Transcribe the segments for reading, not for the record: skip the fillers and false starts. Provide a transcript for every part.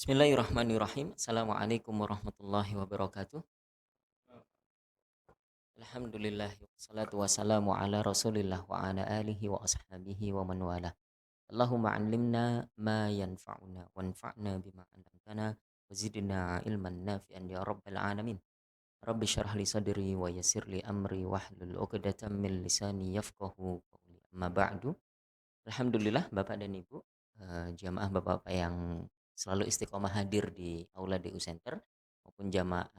Bismillahirrahmanirrahim. Assalamualaikum warahmatullahi wabarakatuh. Alhamdulillah, wassalatu wassalamu ala rasulillah wa ala alihi wa ashabihi wa man wala. Allahumma allimna ma yanfa'una wanfa'na bima 'allamtana wa zidna ilman nafi'an ya rabbal alamin. Rabbi syrah li sadri wa yassir li amri wahlul 'uqdatam min lisani yafqahu qawli. Amma ba'du. Alhamdulillah Bapak dan Ibu, jamaah Bapak-bapak yang selalu istiqomah hadir di Aula DU Center maupun jamaah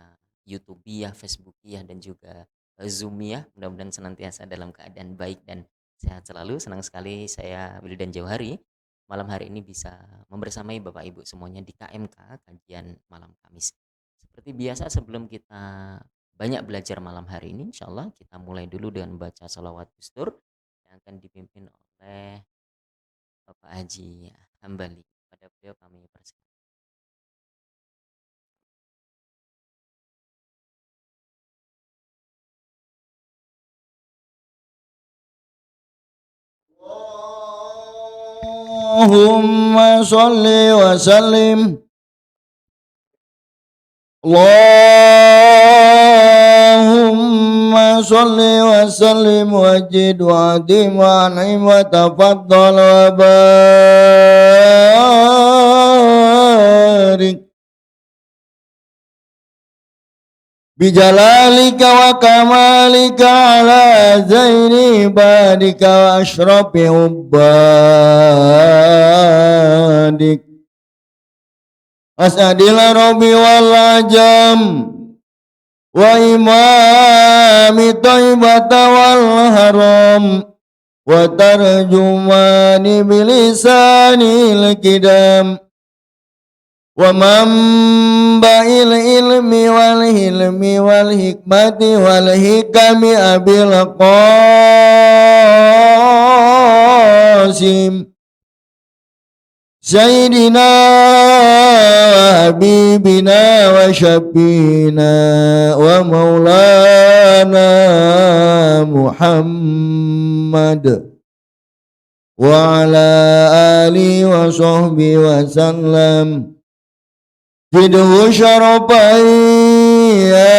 YouTubiah, Facebookiah dan juga Zoomiah, mudah-mudahan senantiasa dalam keadaan baik dan sehat selalu. Senang sekali saya Wildan Jauhari malam hari ini bisa membersamai Bapak Ibu semuanya di KMK kajian malam Kamis. Seperti biasa sebelum kita banyak belajar malam hari ini, insya Allah kita mulai dulu dengan baca salawat Gustur yang akan dipimpin oleh Bapak Haji Hambali. Pada beliau kami persilakan. Allahumma salli wa sallim. Allahumma salli wa sallim wajid wa adim wa an'im wa tafaddal wa barik bijalalika wa kamalika ala zaini ibadika wa ashrafi ubadik asadil arabi wal ajam wa imami taibata wal haram wa tarjumani bilisanil kidam wa manba'il ilmi wal hilmi wal hikmati wal hikami abil qasim Sayyidina wa habibina wa syabina wa maulana Muhammad wa ala alihi wa sahbihi wa sallam Jidhu syarafai ya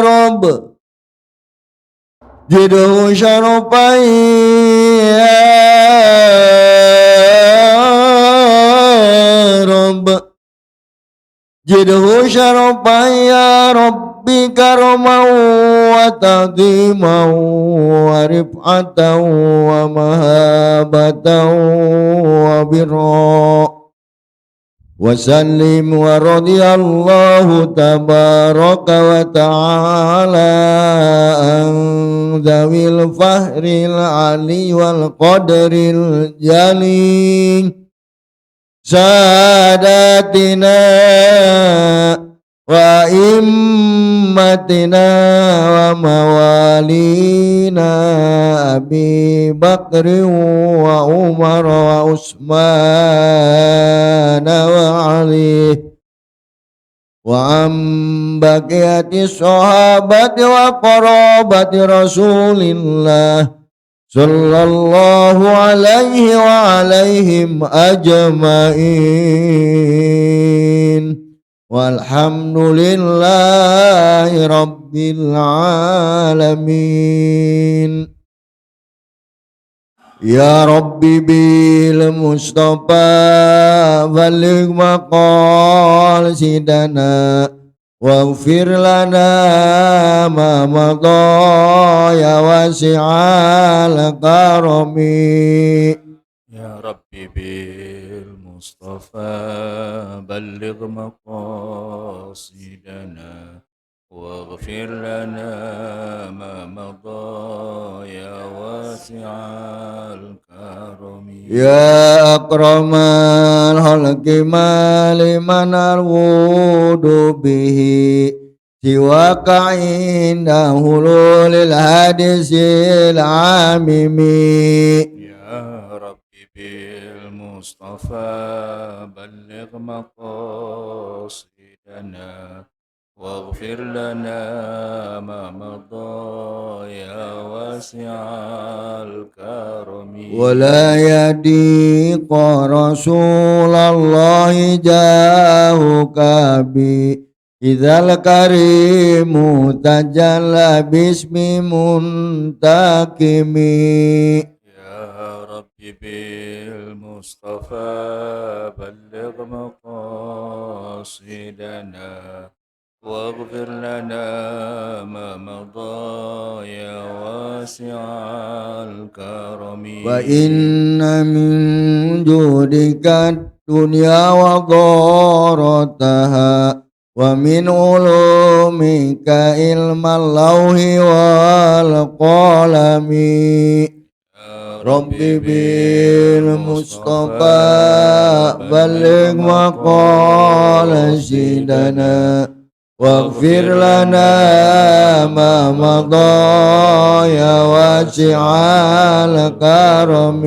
Rabb Jidhu syarafai ya Rabb Jidhu syarafai ya Rabbi karamau wa taqimau wa rif'atau wa mahabatau wa birra وسلم ورضي الله تبارك وتعالى عن ذوي الفهر العلي والقدر الجليل ساداتنا وإمتنا وموالينا أبي بكر وعمر وعثمان وعلي وعن بقية الصحابة وقرابة رسول الله صلى الله عليه وعليهم أجمعين والحمد لله رب العالمين يا ربي بالمصطفى بلغ مقاصدنا واغفر لنا ما مضى يا واسع الكرم يا ربي بالمصطفى بلغ مقاصدنا واغفر لنا ما مضى يا واسع الكرم يا أكرم الخلق ما لمن الود به سواك عند حلول الحادث العامم يا ربي بالمصطفى بلغ مقاصدنا واغفر لنا ما مضى يا واسع الكرم ولا يضيق رسول الله جاهك بي إذا الكريم تجلى باسم منتكم يا ربي بالمصطفى بلغ مقاصدنا واغفر لنا ما مضى يا واسع الكرم وإن من جودك الدنيا وضارتها ومن علومك علم اللوح والقلم يا ربي بالمصطفى بلغ مقاصدنا واغفر لنا ما مضى يا واسع الكرم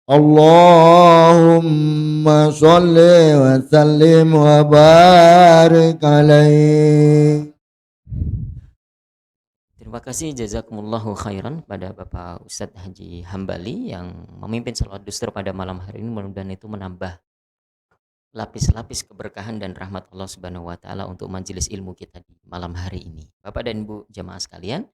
اللهم صل وسلم وبارك عليه. Terima kasih jazakumullahu khairan pada Bapak Ustadz Haji Hambali yang memimpin salat duster pada malam hari ini. Mudah-mudahan itu menambah lapis-lapis keberkahan dan rahmat Allah Subhanahu wa taala untuk majelis ilmu kita di malam hari ini. Bapak dan Ibu jamaah sekalian,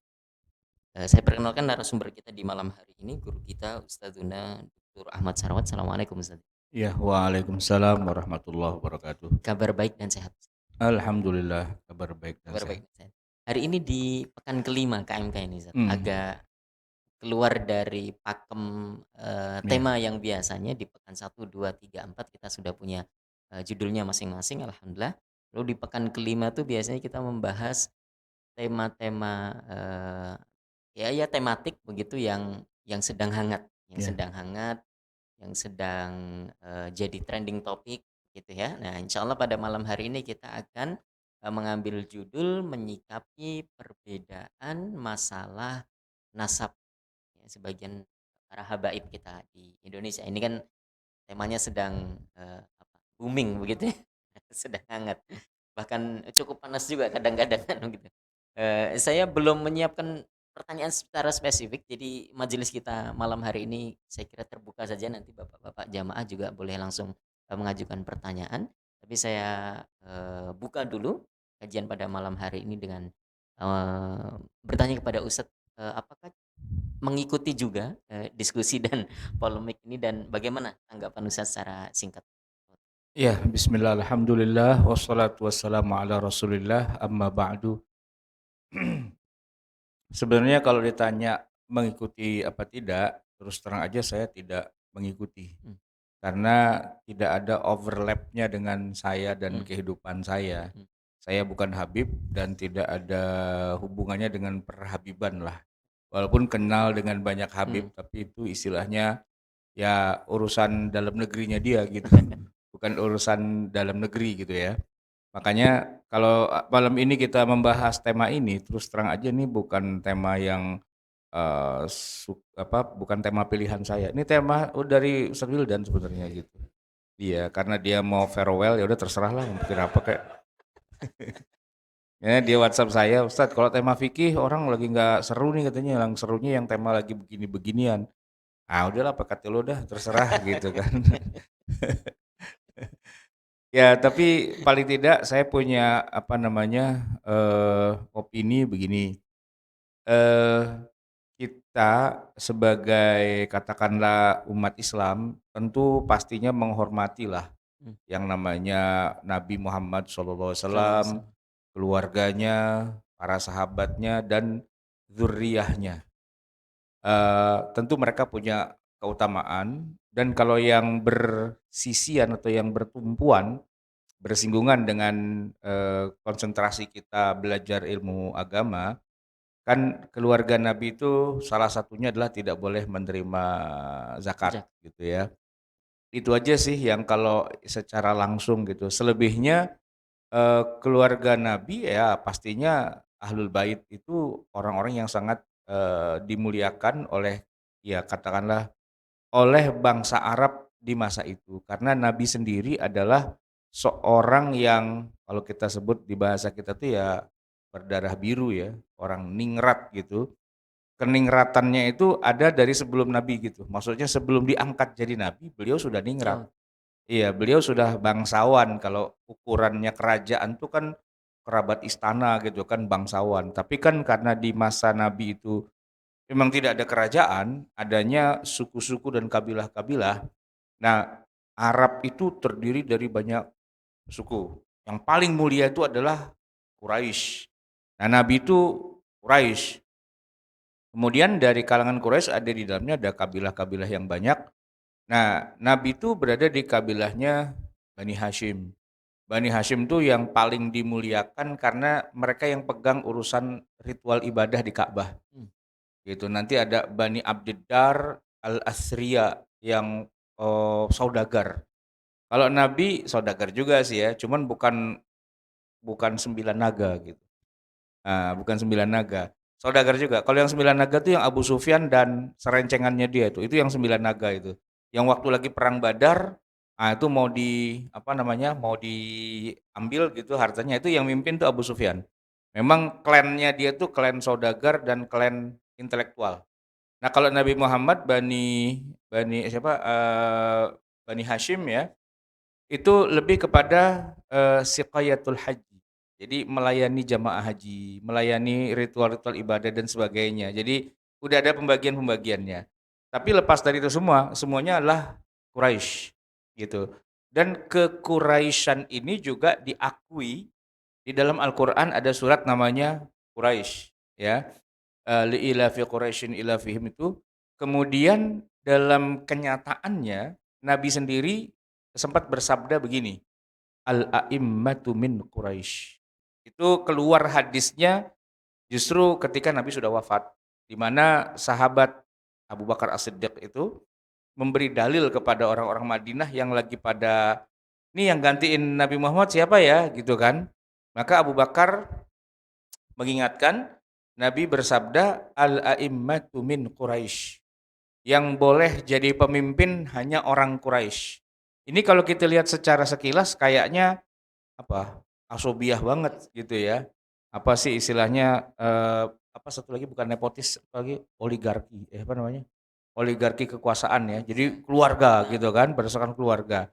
saya perkenalkan narasumber kita di malam hari ini, guru kita Ustadzuna Dr. Ahmad Sarawat. Assalamualaikum Ustaz. Ya, waalaikumsalam warahmatullahi wabarakatuh. Kabar baik dan sehat. Alhamdulillah kabar baik dan Kabar sehat. baik dan sehat. Hari ini di pekan kelima KMK ini Ustaz, agak keluar dari pakem tema yang biasanya di pekan 1, 2, 3, 4 kita sudah punya judulnya masing-masing, alhamdulillah. Lalu di pekan kelima tuh biasanya kita membahas tema-tema ya tematik begitu yang sedang hangat, yang sedang jadi trending topik gitu ya. Nah, insya Allah pada malam hari ini kita akan mengambil judul menyikapi perbedaan masalah nasab. Ya, sebagian para habaib kita di Indonesia ini kan temanya sedang booming begitu ya. Sedang hangat, bahkan cukup panas juga kadang-kadang kan gitu. Saya belum menyiapkan pertanyaan secara spesifik, jadi majelis kita malam hari ini saya kira terbuka saja, nanti bapak-bapak jamaah juga boleh langsung mengajukan pertanyaan. Tapi saya buka dulu kajian pada malam hari ini dengan bertanya kepada Ustadz, apakah mengikuti juga diskusi dan polemik ini, dan bagaimana tanggapan Ustadz secara singkat? Ya, bismillah, alhamdulillah, wassalatu wassalamu ala rasulillah, amma ba'du. Sebenarnya kalau ditanya mengikuti apa tidak, terus terang aja saya tidak mengikuti. Karena tidak ada overlapnya dengan saya dan kehidupan saya. Saya bukan Habib dan tidak ada hubungannya dengan perhabiban lah. Walaupun kenal dengan banyak Habib, tapi itu istilahnya ya urusan dalam negerinya dia gitu. Bukan urusan dalam negeri gitu ya. Makanya kalau malam ini kita membahas tema ini, terus terang aja nih bukan tema yang bukan tema pilihan saya. Ini tema dari Ustadz Wildan sebenarnya gitu. Iya, karena dia mau farewell ya udah terserah lah, mungkin apa kayak. Ya dia WhatsApp saya, Ustadz kalau tema fikih orang lagi nggak seru nih katanya, yang serunya yang tema lagi begini-beginian. Ah udahlah pakai lo dah terserah gitu kan. Ya tapi paling tidak saya punya opini begini. Kita sebagai katakanlah umat Islam tentu pastinya menghormatilah yang namanya Nabi Muhammad SAW, keluarganya, para sahabatnya dan zuriyahnya. Tentu mereka punya keutamaan, dan kalau yang bersisian atau yang bertumpuan, bersinggungan dengan konsentrasi kita belajar ilmu agama, kan keluarga Nabi itu salah satunya adalah tidak boleh menerima zakat gitu ya. Itu aja sih yang kalau secara langsung gitu. Selebihnya keluarga Nabi ya pastinya Ahlul Bait itu orang-orang yang sangat dimuliakan oleh ya katakanlah oleh bangsa Arab di masa itu. Karena Nabi sendiri adalah seorang yang kalau kita sebut di bahasa kita tuh ya berdarah biru ya, orang ningrat gitu. Keningratannya itu ada dari sebelum Nabi gitu. Maksudnya sebelum diangkat jadi Nabi, beliau sudah ningrat. Oh, Iya, beliau sudah bangsawan. Kalau ukurannya kerajaan tuh kan kerabat istana gitu kan bangsawan. Tapi kan karena di masa Nabi itu memang tidak ada kerajaan, adanya suku-suku dan kabilah-kabilah. Nah, Arab itu terdiri dari banyak suku. Yang paling mulia itu adalah Quraisy. Nah, Nabi itu Quraisy. Kemudian dari kalangan Quraisy ada di dalamnya ada kabilah-kabilah yang banyak. Nah, Nabi itu berada di kabilahnya Bani Hashim. Bani Hashim tuh yang paling dimuliakan karena mereka yang pegang urusan ritual ibadah di Ka'bah. hmm, Gitu. Nanti ada Bani Abdiddar Al-Asriya yang saudagar. Kalau Nabi saudagar juga sih ya, cuman bukan bukan 9 naga gitu. Bukan 9 naga. Saudagar juga. Kalau yang 9 naga tuh yang Abu Sufyan dan serencengannya dia itu yang 9 naga itu. Yang waktu lagi perang Badar, itu mau apa namanya, mau diambil gitu hartanya, itu yang mimpin tuh Abu Sufyan. Memang klannya dia tuh klan saudagar dan klan intelektual. Nah, kalau Nabi Muhammad Bani Bani siapa, Bani Hashim ya, itu lebih kepada, siqayatul haji. Jadi melayani jamaah haji, melayani ritual-ritual ibadah dan sebagainya. Jadi udah ada pembagian-pembagiannya. Tapi lepas dari itu semua, semuanya adalah Quraisy gitu. Dan kequraisyan ini juga diakui di dalam Al-Qur'an ada surat namanya Quraisy ya, liilafi Quraisyin ilafihim itu. Kemudian dalam kenyataannya Nabi sendiri sempat bersabda begini, al-a'immatu min Quraisy. Itu keluar hadisnya justru ketika Nabi sudah wafat, di mana sahabat Abu Bakar As-Siddiq itu memberi dalil kepada orang-orang Madinah yang lagi pada, "Nih yang gantiin Nabi Muhammad siapa ya?" gitu kan. Maka Abu Bakar mengingatkan, Nabi bersabda, "Al-a'immatu min Quraisy." Yang boleh jadi pemimpin hanya orang Quraisy. Ini kalau kita lihat secara sekilas kayaknya apa, asobiah banget gitu ya. Apa sih istilahnya, apa satu lagi bukan nepotis, apa lagi, oligarki, apa namanya, oligarki kekuasaan ya. Jadi keluarga gitu kan, berdasarkan keluarga.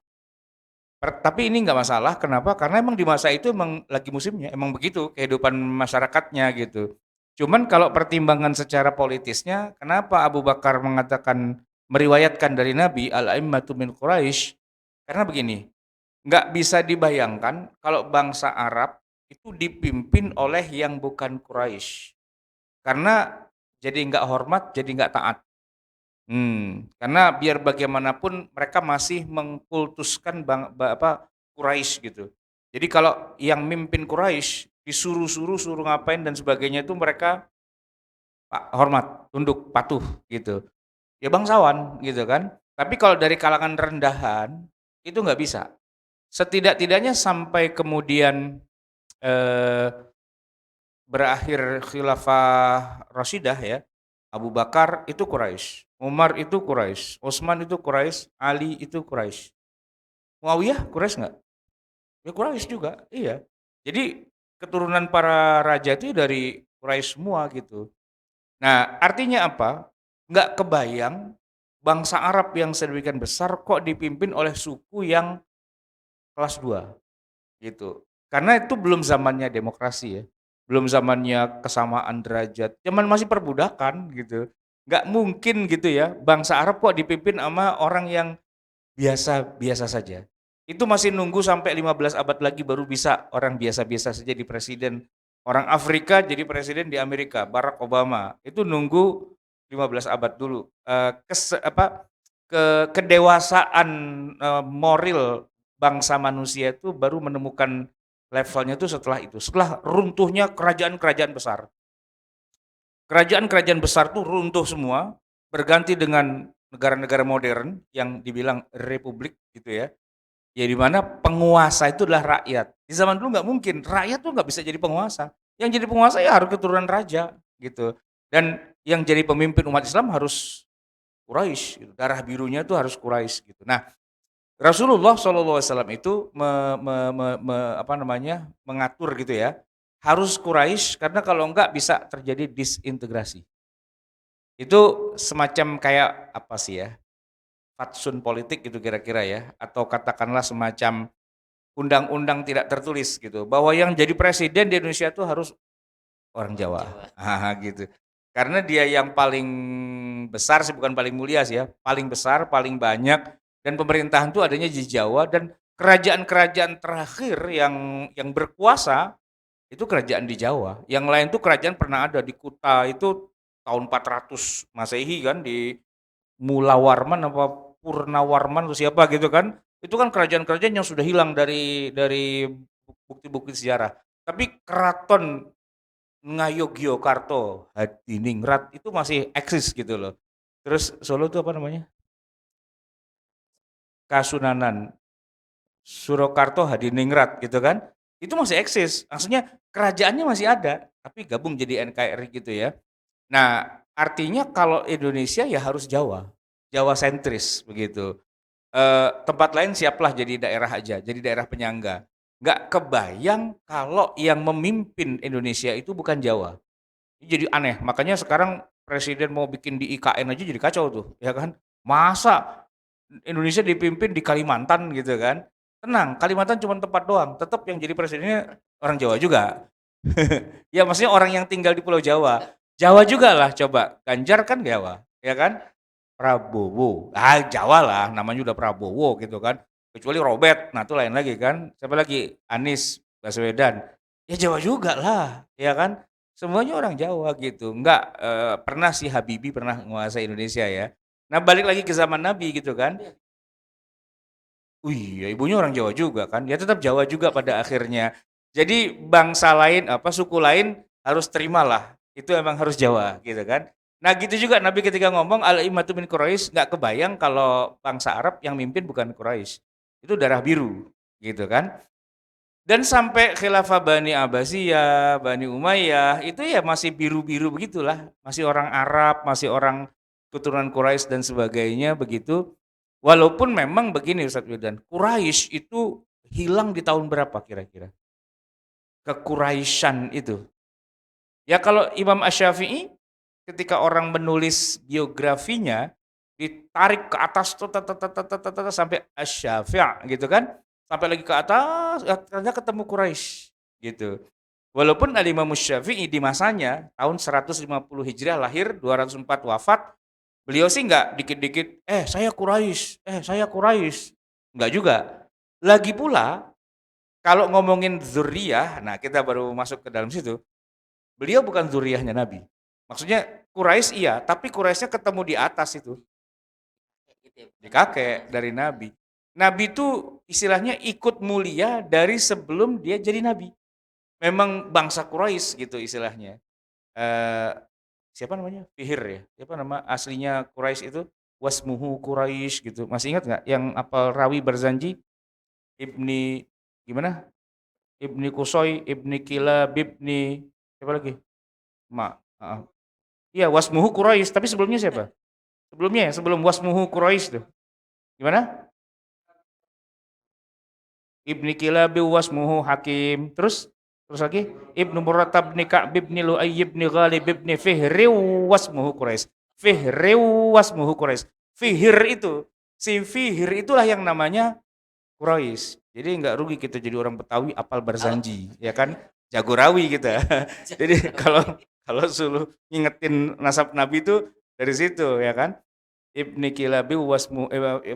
Tapi ini nggak masalah, kenapa? Karena emang di masa itu emang lagi musimnya, emang begitu kehidupan masyarakatnya gitu. Cuman kalau pertimbangan secara politisnya, kenapa Abu Bakar mengatakan meriwayatkan dari Nabi al-a'immatu min Quraisy? Karena begini, nggak bisa dibayangkan kalau bangsa Arab itu dipimpin oleh yang bukan Quraisy. Karena jadi nggak hormat, jadi nggak taat. Karena biar bagaimanapun mereka masih mengkultuskan Quraisy gitu. Jadi kalau yang mimpin Quraisy disuruh-suruh, suruh ngapain dan sebagainya itu mereka hormat, tunduk, patuh gitu. Ya bangsawan gitu kan. Tapi kalau dari kalangan rendahan itu nggak bisa. Setidak-tidaknya sampai kemudian eh, berakhir khilafah Rasyidah ya, Abu Bakar itu Quraisy, Umar itu Quraisy, Utsman itu Quraisy, Ali itu Quraisy. Muawiyah Quraisy nggak? Ya Quraisy juga, iya. Jadi keturunan para raja itu dari Quraisy semua gitu. Nah, artinya apa? Nggak kebayang bangsa Arab yang sedemikian besar kok dipimpin oleh suku yang kelas 2 gitu. Karena itu belum zamannya demokrasi ya, belum zamannya kesamaan derajat, zaman masih perbudakan gitu. Nggak mungkin gitu ya, bangsa Arab kok dipimpin sama orang yang biasa-biasa saja. Itu masih nunggu sampai 15 abad lagi baru bisa orang biasa-biasa saja di presiden. Orang Afrika jadi presiden di Amerika, Barack Obama. Itu nunggu 15 abad dulu. Kedewasaan moral bangsa manusia itu baru menemukan levelnya itu setelah itu. Setelah runtuhnya kerajaan-kerajaan besar. Kerajaan-kerajaan besar tuh runtuh semua, berganti dengan negara-negara modern yang dibilang republik gitu ya. Ya di mana penguasa itu adalah rakyat. Di zaman dulu nggak mungkin, rakyat tuh nggak bisa jadi penguasa. Yang jadi penguasa ya harus keturunan raja gitu. Dan yang jadi pemimpin umat Islam harus Quraisy gitu. Darah birunya tuh harus Quraisy gitu. Nah, Rasulullah SAW itu apa namanya, mengatur gitu ya, harus Quraisy karena kalau enggak bisa terjadi disintegrasi. Itu semacam kayak apa sih ya, fatsun politik gitu kira-kira ya, atau katakanlah semacam undang-undang tidak tertulis gitu, bahwa yang jadi presiden di Indonesia itu harus orang Orang Jawa. Jawa. Gitu. Karena dia yang paling besar sih, bukan paling mulia sih ya, paling besar, paling banyak, dan pemerintahan itu adanya di Jawa, dan kerajaan-kerajaan terakhir yang berkuasa itu kerajaan di Jawa. Yang lain tuh kerajaan pernah ada di Kuta itu tahun 400 Masehi kan, di Mulawarman apa Purnawarman atau siapa gitu kan. Itu kan kerajaan-kerajaan yang sudah hilang dari bukti-bukti sejarah. Tapi keraton Ngayogyakarta, Hadiningrat itu masih eksis gitu loh. Terus Solo itu apa namanya? Kasunanan, Surakarta, Hadiningrat gitu kan. Itu masih eksis. Maksudnya kerajaannya masih ada, tapi gabung jadi NKRI gitu ya. Nah, artinya kalau Indonesia ya harus Jawa. Jawa sentris begitu. Tempat lain siaplah jadi daerah aja, jadi daerah penyangga. Nggak kebayang kalau yang memimpin Indonesia itu bukan Jawa. Jadi aneh, makanya sekarang presiden mau bikin di IKN aja jadi kacau tuh, ya kan. Masa Indonesia dipimpin di Kalimantan gitu kan. Tenang, Kalimantan cuma tempat doang, tetap yang jadi presidennya orang Jawa juga. Ya maksudnya orang yang tinggal di Pulau Jawa. Jawa juga lah coba, Ganjar kan Jawa, ya kan. Prabowo, Jawa lah, namanya udah Prabowo gitu kan. Kecuali Robert, nah itu lain lagi kan. Siapa lagi? Anies Baswedan. Ya Jawa juga lah, ya kan. Semuanya orang Jawa gitu. Enggak pernah sih Habibie pernah menguasai Indonesia ya. Nah balik lagi ke zaman Nabi gitu kan. Wih, ya ibunya orang Jawa juga kan. Ya tetap Jawa juga pada akhirnya. Jadi bangsa lain, apa suku lain harus terimalah. Itu emang harus Jawa gitu kan. Nah gitu juga Nabi ketika ngomong al-immatu min Quraisy, nggak kebayang kalau bangsa Arab yang mimpin bukan Quraisy. Itu darah biru gitu kan. Dan sampai khilafah Bani Abbasiyah, Bani Umayyah, itu ya masih biru-biru begitulah. Masih orang Arab, masih orang keturunan Quraisy dan sebagainya begitu. Walaupun memang begini Ustadz Wildan, Quraisy itu hilang di tahun berapa kira-kira? Kekuraisyan itu. Ya kalau Imam Asy-Syafi'i ketika orang menulis biografinya ditarik ke atas sampai Asy-Syafi' gitu kan. Sampai lagi ke atas ternyata ketemu Quraisy gitu. Walaupun Al-Imam Syafi'i di masanya tahun 150 Hijriah lahir, 204 wafat, beliau sih nggak dikit-dikit, saya Quraisy. Nggak juga. Lagi pula, kalau ngomongin zuriyah, nah kita baru masuk ke dalam situ, beliau bukan zuriyahnya Nabi. Maksudnya Quraisy iya, tapi Quraisynya ketemu di atas itu, Gitu ya, di bukan kakek dari Nabi. Nabi itu istilahnya ikut mulia dari sebelum dia jadi Nabi. Memang bangsa Quraisy gitu istilahnya. Eh, siapa namanya? Fihir ya. Siapa nama aslinya Quraisy itu? Wasmuhu Quraisy gitu. Masih ingat nggak? Yang apal rawi Barzanji? Ibni gimana? Ibni Kusoy, Ibni Kilab, Ibni siapa lagi? Iya, Wasmuhu Quraisy. Tapi sebelumnya siapa? Sebelumnya ya, sebelum Wasmuhu Quraisy tuh. Gimana? Ibni Kilab wasmuhu Hakim. Terus lagi Ibnu Muratab bin Ka'b bin Lu'ay bin Ghalib bin Fihri wasmuhu Quraisy. Fihri wasmuhu Quraisy. Fihir itu, si Fihir itulah yang namanya Quraisy. Jadi nggak rugi kita jadi orang Betawi apal Barzanji, ya kan? Jago rawi kita. Jadi kalau kalau suluh ngingetin nasab Nabi itu dari situ, ya kan? Ibni Kilabi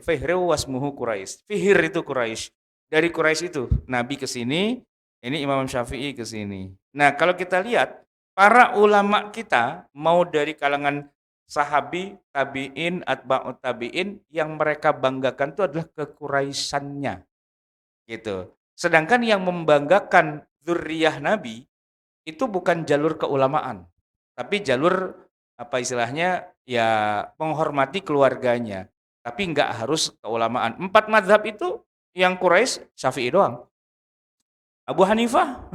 Fihri wasmuhu Quraisy. Fihir itu Quraisy. Dari Quraisy itu Nabi ke sini, ini Imam Syafi'i ke sini. Nah, kalau kita lihat para ulama kita mau dari kalangan sahabi, tabi'in, atba'ut tabi'in yang mereka banggakan itu adalah kekuraisannya gitu. Sedangkan yang membanggakan zuriyah Nabi itu bukan jalur keulamaan, tapi jalur apa istilahnya ya menghormati keluarganya, tapi nggak harus keulamaan. Empat mazhab itu yang Quraisy Syafi'i doang. Abu Hanifah,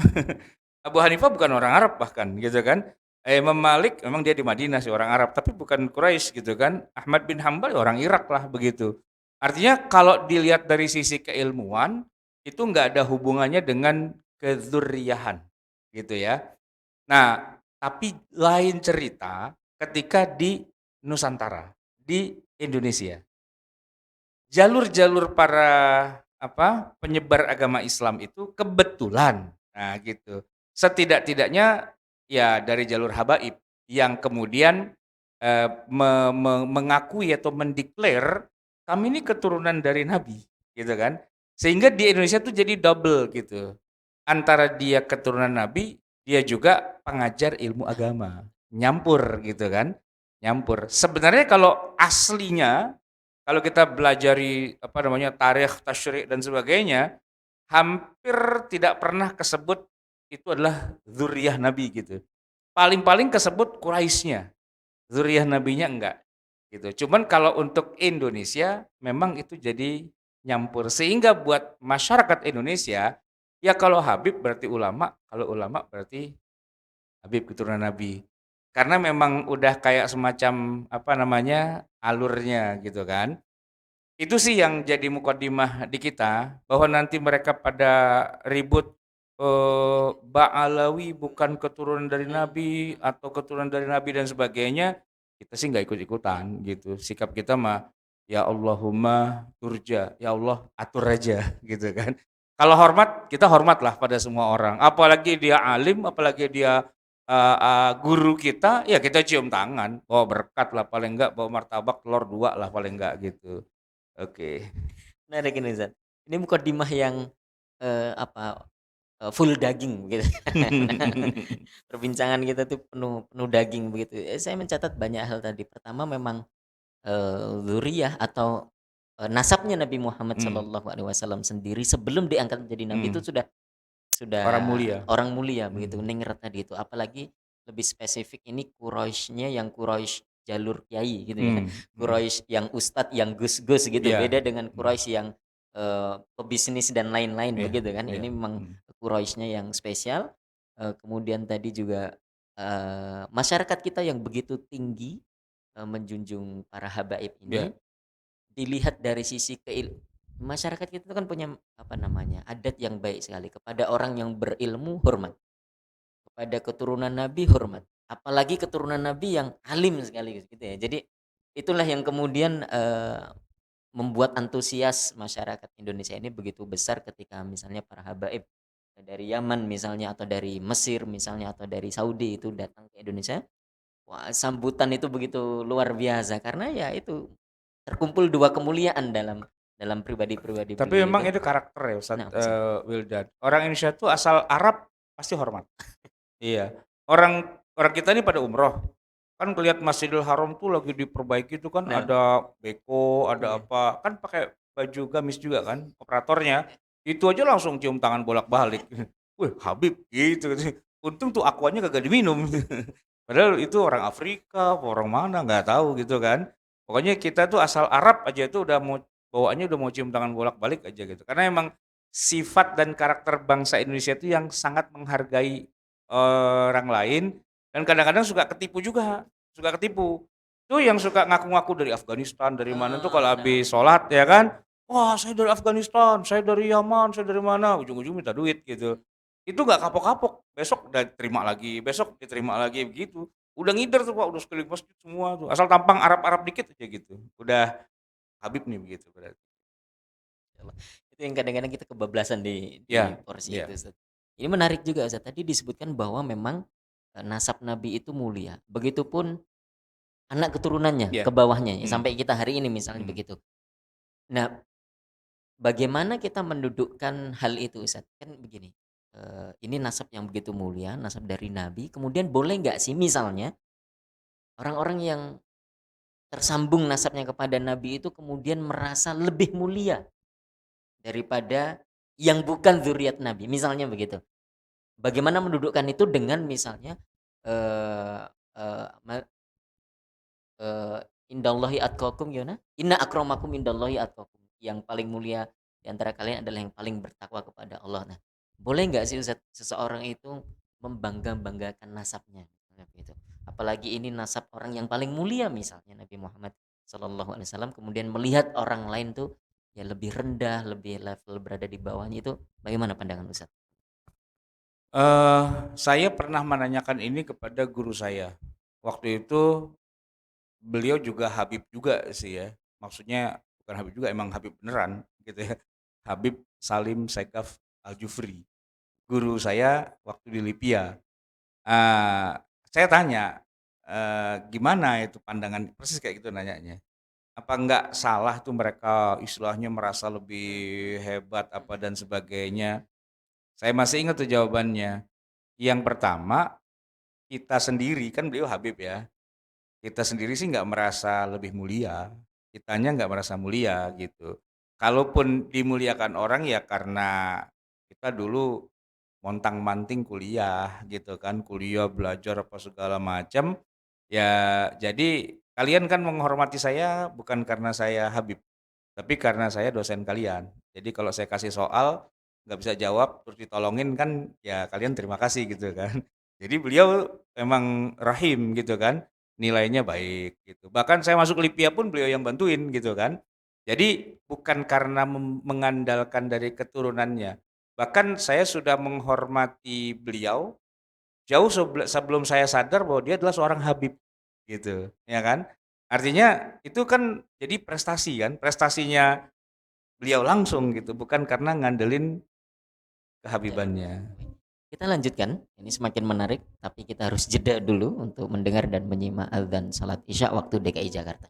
Abu Hanifah bukan orang Arab bahkan gitu kan. Imam Malik memang dia di Madinah sih orang Arab, tapi bukan Quraisy gitu kan. Ahmad bin Hambal orang Irak lah begitu. Artinya kalau dilihat dari sisi keilmuan, itu nggak ada hubungannya dengan kedzurriyahan, gitu ya. Nah, tapi lain cerita ketika di Nusantara, di Indonesia. Jalur-jalur para penyebar agama Islam itu kebetulan, nah gitu. Setidak-tidaknya ya dari jalur habaib yang kemudian mengakui atau mendeklar kami ini keturunan dari Nabi, gitu kan? Sehingga di Indonesia tuh jadi double gitu. Antara dia keturunan Nabi, dia juga pengajar ilmu agama, nyampur gitu kan? Nyampur. Sebenarnya kalau aslinya kalau kita belajari tarikh, tasyrik dan sebagainya, hampir tidak pernah kesebut itu adalah dzurriyyah Nabi gitu. Paling-paling kesebut Quraisynya, dzurriyyah Nabinya enggak gitu. Cuman kalau untuk Indonesia memang itu jadi nyampur sehingga buat masyarakat Indonesia ya kalau Habib berarti ulama, kalau ulama berarti Habib keturunan Nabi. Karena memang udah kayak semacam alurnya gitu kan. Itu sih yang jadi mukadimah di kita, bahwa nanti mereka pada ribut, Ba'alawi bukan keturunan dari Nabi atau keturunan dari Nabi dan sebagainya, kita sih nggak ikut-ikutan gitu. Sikap kita mah, ya Allahumma turja, ya Allah atur aja gitu kan. Kalau hormat, kita hormatlah pada semua orang, apalagi dia alim, apalagi dia, guru kita, ya kita cium tangan, bawa berkat lah paling enggak, bawa martabak telur 2 lah paling enggak gitu. Oke. Menarik ini Ustaz. Ini mukadimah yang full daging begitu. Perbincangan kita tuh penuh penuh daging begitu. Saya mencatat banyak hal tadi. Pertama memang dzurriyyah atau nasabnya Nabi Muhammad Mmm, SAW sendiri sebelum diangkat menjadi nabi itu mhm, sudah orang mulia. orang mulia begitu. Mhm, Ningrat tadi itu. Apalagi lebih spesifik ini Quraisynya yang Quraisy jalur kiai gitu ya. mhm, Quraisy yang ustadz, yang gus-gus gitu. iya, Beda dengan mhm, Quraisy yang pebisnis dan lain-lain iya, begitu kan. iya, Ini memang mhm, Quraisynya yang spesial. Kemudian tadi juga masyarakat kita yang begitu tinggi menjunjung para habaib iya, ini dilihat dari sisi masyarakat kita itu kan punya apa namanya adat yang baik sekali kepada orang yang berilmu hormat, kepada keturunan Nabi hormat, apalagi keturunan Nabi yang alim sekali gitu ya. Jadi itulah yang kemudian membuat antusias masyarakat Indonesia ini begitu besar ketika misalnya para habaib dari Yaman misalnya atau dari Mesir misalnya atau dari Saudi itu datang ke Indonesia. Wah, sambutan itu begitu luar biasa karena ya itu terkumpul dua kemuliaan dalam dalam pribadi-pribadi tapi beliau memang itu. itu karakter ya Ustadz, Nah, apa sih? Wildan. Orang Indonesia tuh asal Arab pasti hormat. Iya. Orang orang kita ini pada umroh, kan ngelihat Masjidil Haram tuh lagi diperbaiki tuh kan Nah, ada beko, ada iya. apa, kan pakai baju gamis juga kan operatornya. Itu aja langsung cium tangan bolak-balik. Wih, Habib gitu. Untung tuh aquanya kagak diminum. Padahal itu orang Afrika, apa orang mana nggak tahu gitu kan. Pokoknya kita tuh asal Arab aja itu udah mau bawaannya udah mau cium tangan bolak-balik aja gitu. Karena emang sifat dan karakter bangsa Indonesia itu yang sangat menghargai orang lain dan kadang-kadang suka ketipu juga, suka ketipu. Tuh yang suka ngaku-ngaku dari Afghanistan, dari mana tuh kalau Nah, habis sholat ya kan, "Wah saya dari Afghanistan, saya dari Yaman, saya dari mana," ujung-ujung minta duit gitu. Itu nggak kapok-kapok, besok udah terima lagi, besok diterima lagi begitu. Udah ngider tuh Pak, udah sekeliling masjid semua tuh, asal tampang Arab-Arab dikit aja gitu, udah Habib nih begitu berarti. insyaallah. Itu yang kadang-kadang kita kebablasan di Iya, porsi itu, iya, Ustaz. Ini menarik juga, Ustaz. Tadi disebutkan bahwa memang nasab Nabi itu mulia. Begitupun anak keturunannya iya, ke bawahnya ya, mhm, sampai kita hari ini misalnya mhm, begitu. Nah, bagaimana kita mendudukkan hal itu, Ustaz? Kan begini, ini nasab yang begitu mulia, nasab dari Nabi, kemudian boleh nggak sih misalnya orang-orang yang tersambung nasabnya kepada Nabi itu kemudian merasa lebih mulia daripada yang bukan zuriat Nabi, misalnya begitu. Bagaimana mendudukkan itu dengan misalnya, eee eee, ma indallahi atqakum gimana? Inna akramakum indallahi atqakum, yang paling mulia di antara kalian adalah yang paling bertakwa kepada Allah. Nah, boleh nggak sih Ustaz, seseorang itu membangga-banggakan nasabnya, misalnya begitu. Apalagi ini nasab orang yang paling mulia misalnya Nabi Muhammad Sallallahu Alaihi Wasallam, kemudian melihat orang lain tuh ya lebih rendah, lebih level berada di bawahnya, itu bagaimana pandangan Ustaz? Saya pernah menanyakan ini kepada guru saya. Waktu itu beliau juga Habib juga sih ya, maksudnya bukan Habib juga, emang Habib beneran gitu ya. Habib Salim Segaf Al-Jufri, guru saya waktu di Lipia. Eee, saya tanya, gimana itu pandangan, persis kayak gitu nanyanya. Apa enggak salah tuh mereka istilahnya merasa lebih hebat apa dan sebagainya. Saya masih ingat tuh jawabannya. Yang pertama, kita sendiri, kan beliau Habib ya, kita sendiri sih nggak merasa lebih mulia, kitanya nggak merasa mulia gitu. Kalaupun dimuliakan orang ya karena kita dulu montang-manting kuliah gitu kan, kuliah belajar apa segala macam, ya jadi kalian kan menghormati saya bukan karena saya Habib, tapi karena saya dosen kalian. Jadi kalau saya kasih soal, nggak bisa jawab, terus ditolongin kan, ya kalian terima kasih gitu kan. Jadi beliau memang rahim gitu kan, nilainya baik gitu. Bahkan saya masuk Lipia pun beliau yang bantuin gitu kan. Jadi bukan karena mengandalkan dari keturunannya. Bahkan saya sudah menghormati beliau jauh sebelum saya sadar bahwa dia adalah seorang Habib gitu, ya kan? Artinya itu kan jadi prestasi kan, prestasinya beliau langsung gitu, bukan karena ngandelin Ya, kehabibannya. baik. Kita lanjutkan, ini semakin menarik, tapi kita harus jeda dulu untuk mendengar dan menyimak adzan salat Isya waktu DKI Jakarta.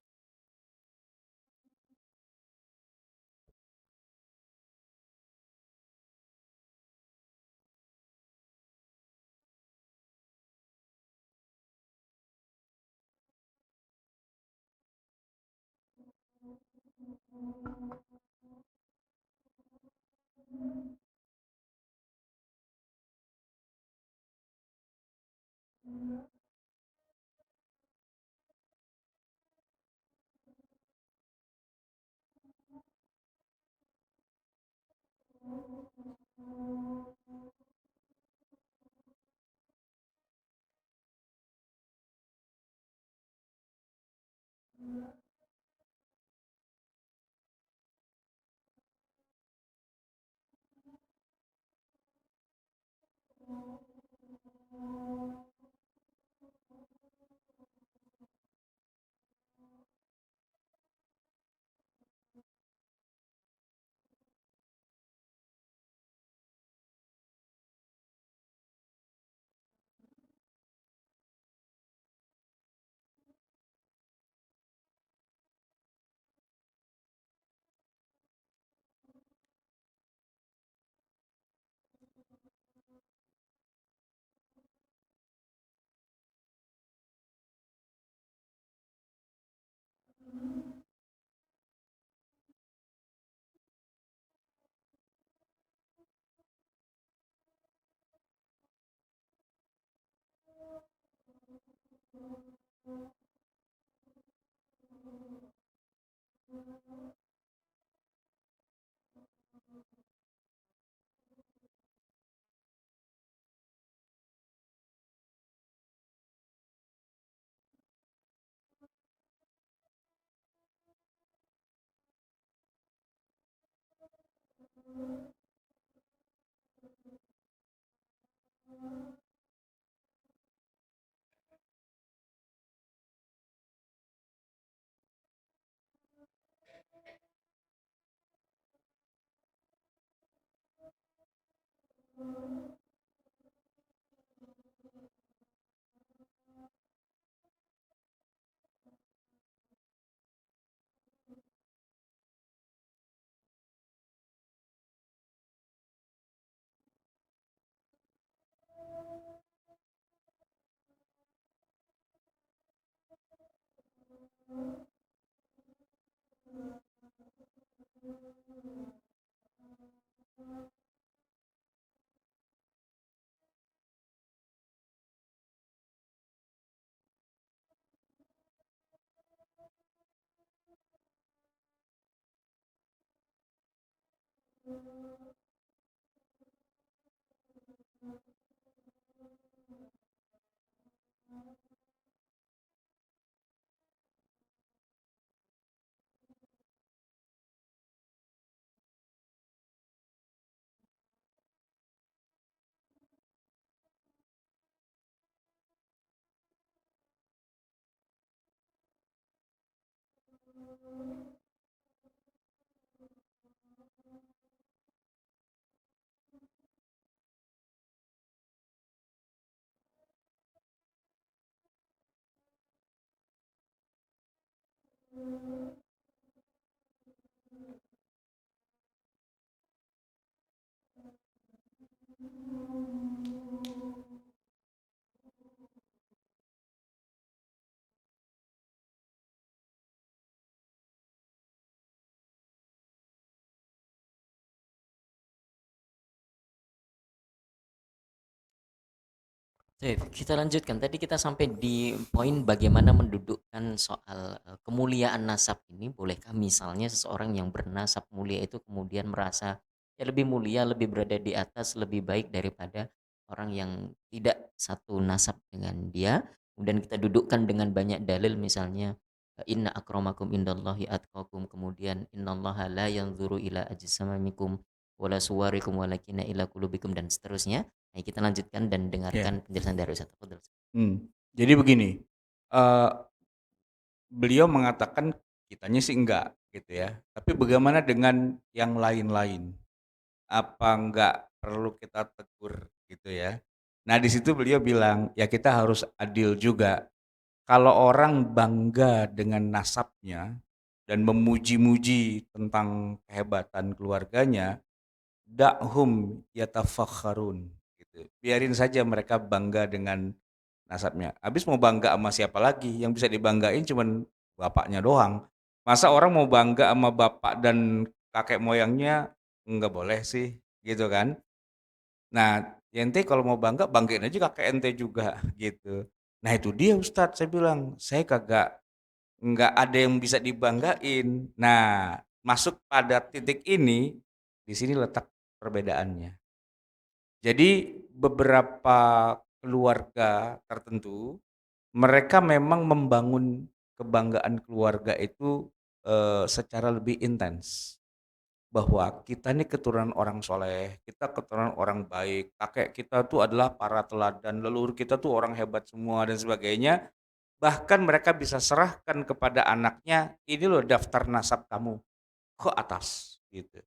Baik, kita lanjutkan. Tadi kita sampai di poin bagaimana mendudukkan soal kemuliaan nasab ini. Bolehkah misalnya seseorang yang bernasab mulia itu kemudian merasa ya lebih mulia, lebih berada di atas, lebih baik daripada orang yang tidak satu nasab dengan dia. Kemudian kita dudukkan dengan banyak dalil, misalnya inna akramakum indallahi atqakum, kemudian innallaha la yanzuru ila ajsamikum wala suwarikum walakinna ila qulubikum, dan seterusnya. Nah, kita lanjutkan dan Ya. dengarkan penjelasan dari Ustaz. Tafadhol. Jadi begini, eh, beliau mengatakan kitanya sih enggak gitu ya. Tapi bagaimana dengan yang lain-lain? Apa enggak perlu kita tegur gitu ya? Nah di situ beliau bilang ya kita harus adil juga. Kalau orang bangga dengan nasabnya dan memuji-muji tentang kehebatan keluarganya, da'hum yatafakharun gitu. Biarin saja mereka bangga dengan nasabnya. Habis mau bangga sama siapa lagi? Yang bisa dibanggain cuman bapaknya doang. Masa orang mau bangga sama bapak dan kakek moyangnya? Enggak boleh sih, gitu kan. Nah, ya ente kalau mau bangga, banggain aja kakek ente juga, gitu. Nah itu dia Ustadz, saya bilang, saya nggak ada yang bisa dibanggain. Nah, masuk pada titik ini, di sini letak perbedaannya. Jadi beberapa keluarga tertentu, mereka memang membangun kebanggaan keluarga itu secara lebih intens. Bahwa kita ini keturunan orang soleh, kita keturunan orang baik, kakek kita tuh adalah para teladan, leluhur kita tuh orang hebat semua dan sebagainya. Bahkan mereka bisa serahkan kepada anaknya, ini loh daftar nasab kamu ke atas gitu.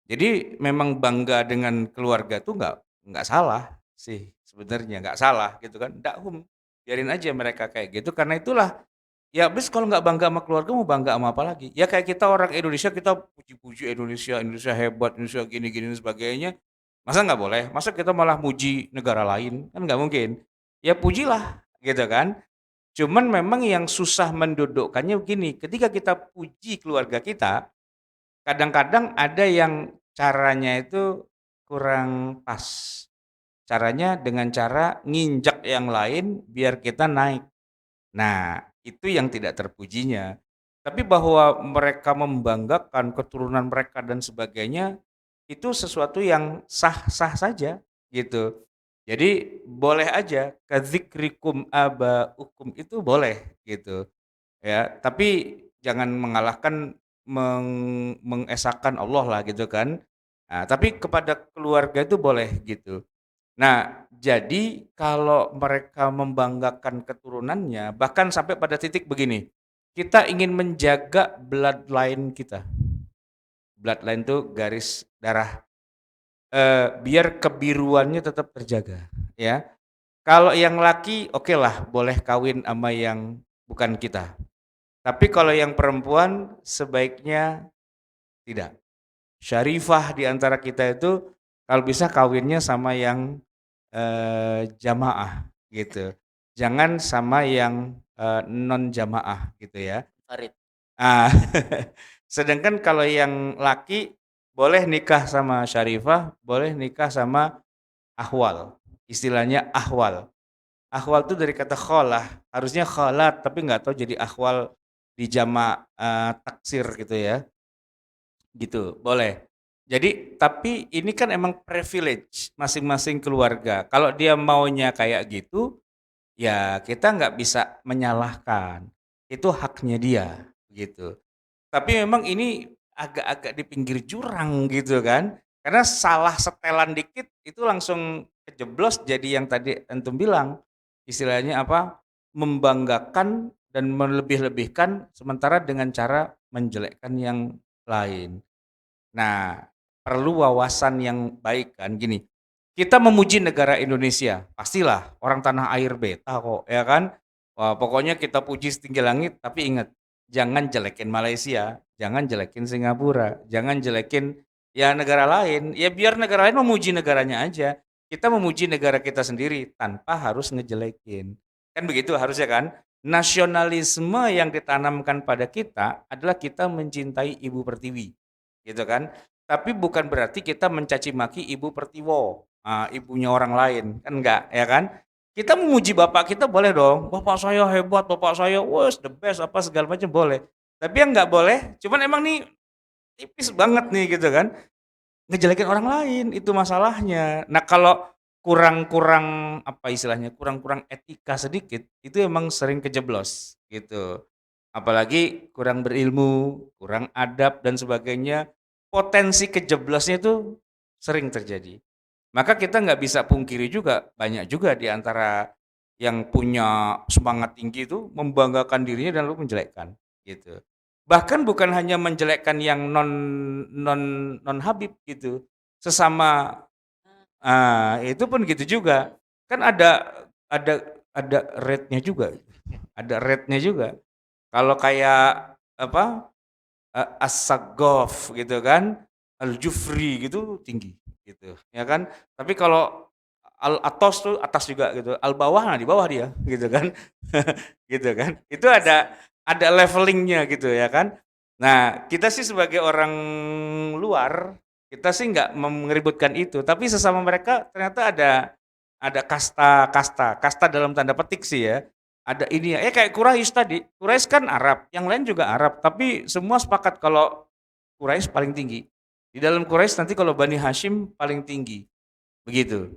Jadi memang bangga dengan keluarga tuh nggak salah sih sebenarnya, nggak salah gitu kan. Dakhum, biarin aja mereka kayak gitu karena itulah ya habis kalau nggak bangga sama keluarga mau bangga sama apa lagi? Ya kayak kita orang Indonesia kita puji-puji Indonesia, Indonesia hebat, Indonesia gini-gini dan sebagainya. Masa nggak boleh? Masa kita malah muji negara lain? Kan nggak mungkin. Ya pujilah gitu kan. Cuman memang yang susah mendudukkannya begini, ketika kita puji keluarga kita, kadang-kadang ada yang caranya itu kurang pas. Caranya dengan cara nginjak yang lain biar kita naik. Nah, itu yang tidak terpujinya. Tapi bahwa mereka membanggakan keturunan mereka dan sebagainya, itu sesuatu yang sah-sah saja gitu. Jadi boleh aja kadzikrikum abaukum itu boleh gitu ya. Tapi jangan mengalahkan mengesahkan Allah lah gitu kan. Nah, tapi kepada keluarga itu boleh gitu. Nah, jadi kalau mereka membanggakan keturunannya, bahkan sampai pada titik begini, kita ingin menjaga bloodline kita. Bloodline itu garis darah, biar kebiruannya tetap terjaga, ya. Kalau yang laki, oke lah, boleh kawin sama yang bukan kita. Tapi kalau yang perempuan, sebaiknya tidak. Syarifah di antara kita itu, kalau bisa kawinnya sama yang jamaah gitu. Jangan sama yang non jamaah gitu ya. Farid. Ah, sedangkan kalau yang laki boleh nikah sama syarifah, boleh nikah sama ahwal. Istilahnya ahwal. Ahwal itu dari kata kholah, harusnya kholat tapi nggak tahu jadi ahwal di jamak taksir gitu ya. Gitu, boleh. Jadi, tapi ini kan emang privilege masing-masing keluarga. Kalau dia maunya kayak gitu, ya kita nggak bisa menyalahkan. Itu haknya dia, gitu. Tapi memang ini agak-agak di pinggir jurang gitu kan. Karena salah setelan dikit itu langsung kejeblos jadi yang tadi antum bilang. Istilahnya apa? Membanggakan dan melebih-lebihkan sementara dengan cara menjelekkan yang lain. Nah, perlu wawasan yang baik kan gini. Kita memuji negara Indonesia, pastilah orang tanah air beta kok, ya kan? Wah, pokoknya kita puji setinggi langit, tapi ingat, jangan jelekin Malaysia, jangan jelekin Singapura, jangan jelekin ya negara lain. Ya biar negara lain memuji negaranya aja. Kita memuji negara kita sendiri tanpa harus ngejelekin. Kan begitu harusnya kan? Nasionalisme yang ditanamkan pada kita adalah kita mencintai Ibu Pertiwi, gitu kan? Tapi bukan berarti kita mencaci maki Ibu Pertiwo, ibunya orang lain, kan enggak, ya kan? Kita memuji bapak kita boleh dong, bapak saya hebat, bapak saya wes the best apa segala macam boleh. Tapi yang nggak boleh, cuman emang nih tipis banget nih gitu kan, ngejelekin orang lain itu masalahnya. Nah kalau kurang-kurang apa istilahnya, kurang-kurang etika sedikit, itu emang sering kejeblos gitu. Apalagi kurang berilmu, kurang adab dan sebagainya, potensi kejeblosnya itu sering terjadi. Maka kita nggak bisa pungkiri juga, banyak juga di antara yang punya semangat tinggi itu membanggakan dirinya dan lalu menjelekkan, gitu. Bahkan bukan hanya menjelekkan yang non non Habib gitu, sesama itu pun gitu juga. Kan ada ada rate-nya juga, ada rate-nya juga. Kalau kayak apa As-Saggaf gitu kan, Al-Jufri gitu tinggi gitu, ya kan. Tapi kalau Al-Atas tuh atas juga gitu, Al-Bawah nah di bawah dia gitu kan. Gitu kan. Itu ada levelingnya gitu ya kan. Nah, kita sih sebagai orang luar, kita sih nggak mengeributkan itu, tapi sesama mereka ternyata ada kasta dalam tanda petik sih ya. Ada ini ya, kayak Quraisy tadi. Quraisy kan Arab, yang lain juga Arab, tapi semua sepakat kalau Quraisy paling tinggi. Di dalam Quraisy nanti kalau Bani Hashim paling tinggi. Begitu.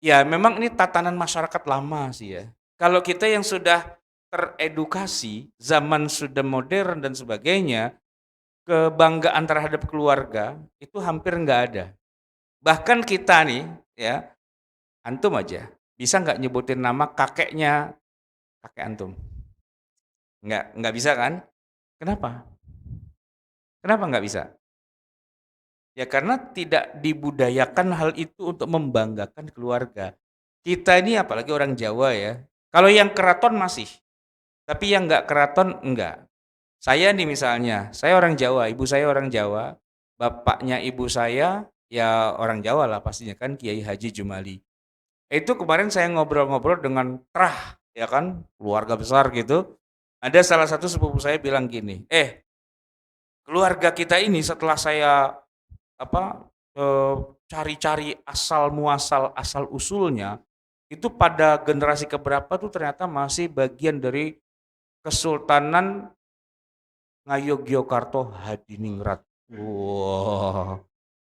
Ya, memang ini tatanan masyarakat lama sih ya. Kalau kita yang sudah teredukasi, zaman sudah modern dan sebagainya, kebanggaan terhadap keluarga itu hampir nggak ada. Bahkan kita nih, ya, antum aja, bisa nggak nyebutin nama kakeknya kakek antum? Nggak bisa kan? Kenapa? Kenapa nggak bisa? Ya karena tidak dibudayakan hal itu untuk membanggakan keluarga. Kita ini apalagi orang Jawa ya. Kalau yang keraton masih, tapi yang nggak keraton enggak. Saya nih misalnya, saya orang Jawa, ibu saya orang Jawa, bapaknya ibu saya ya orang Jawa lah pastinya kan Kiai Haji Jumali. Itu kemarin saya ngobrol-ngobrol dengan terah, ya kan, keluarga besar gitu. Ada salah satu sepupu saya bilang gini, keluarga kita ini setelah saya apa cari-cari asal muasal asal usulnya itu pada generasi keberapa tuh ternyata masih bagian dari Kesultanan Ngayogyakarta Hadiningrat. Wah,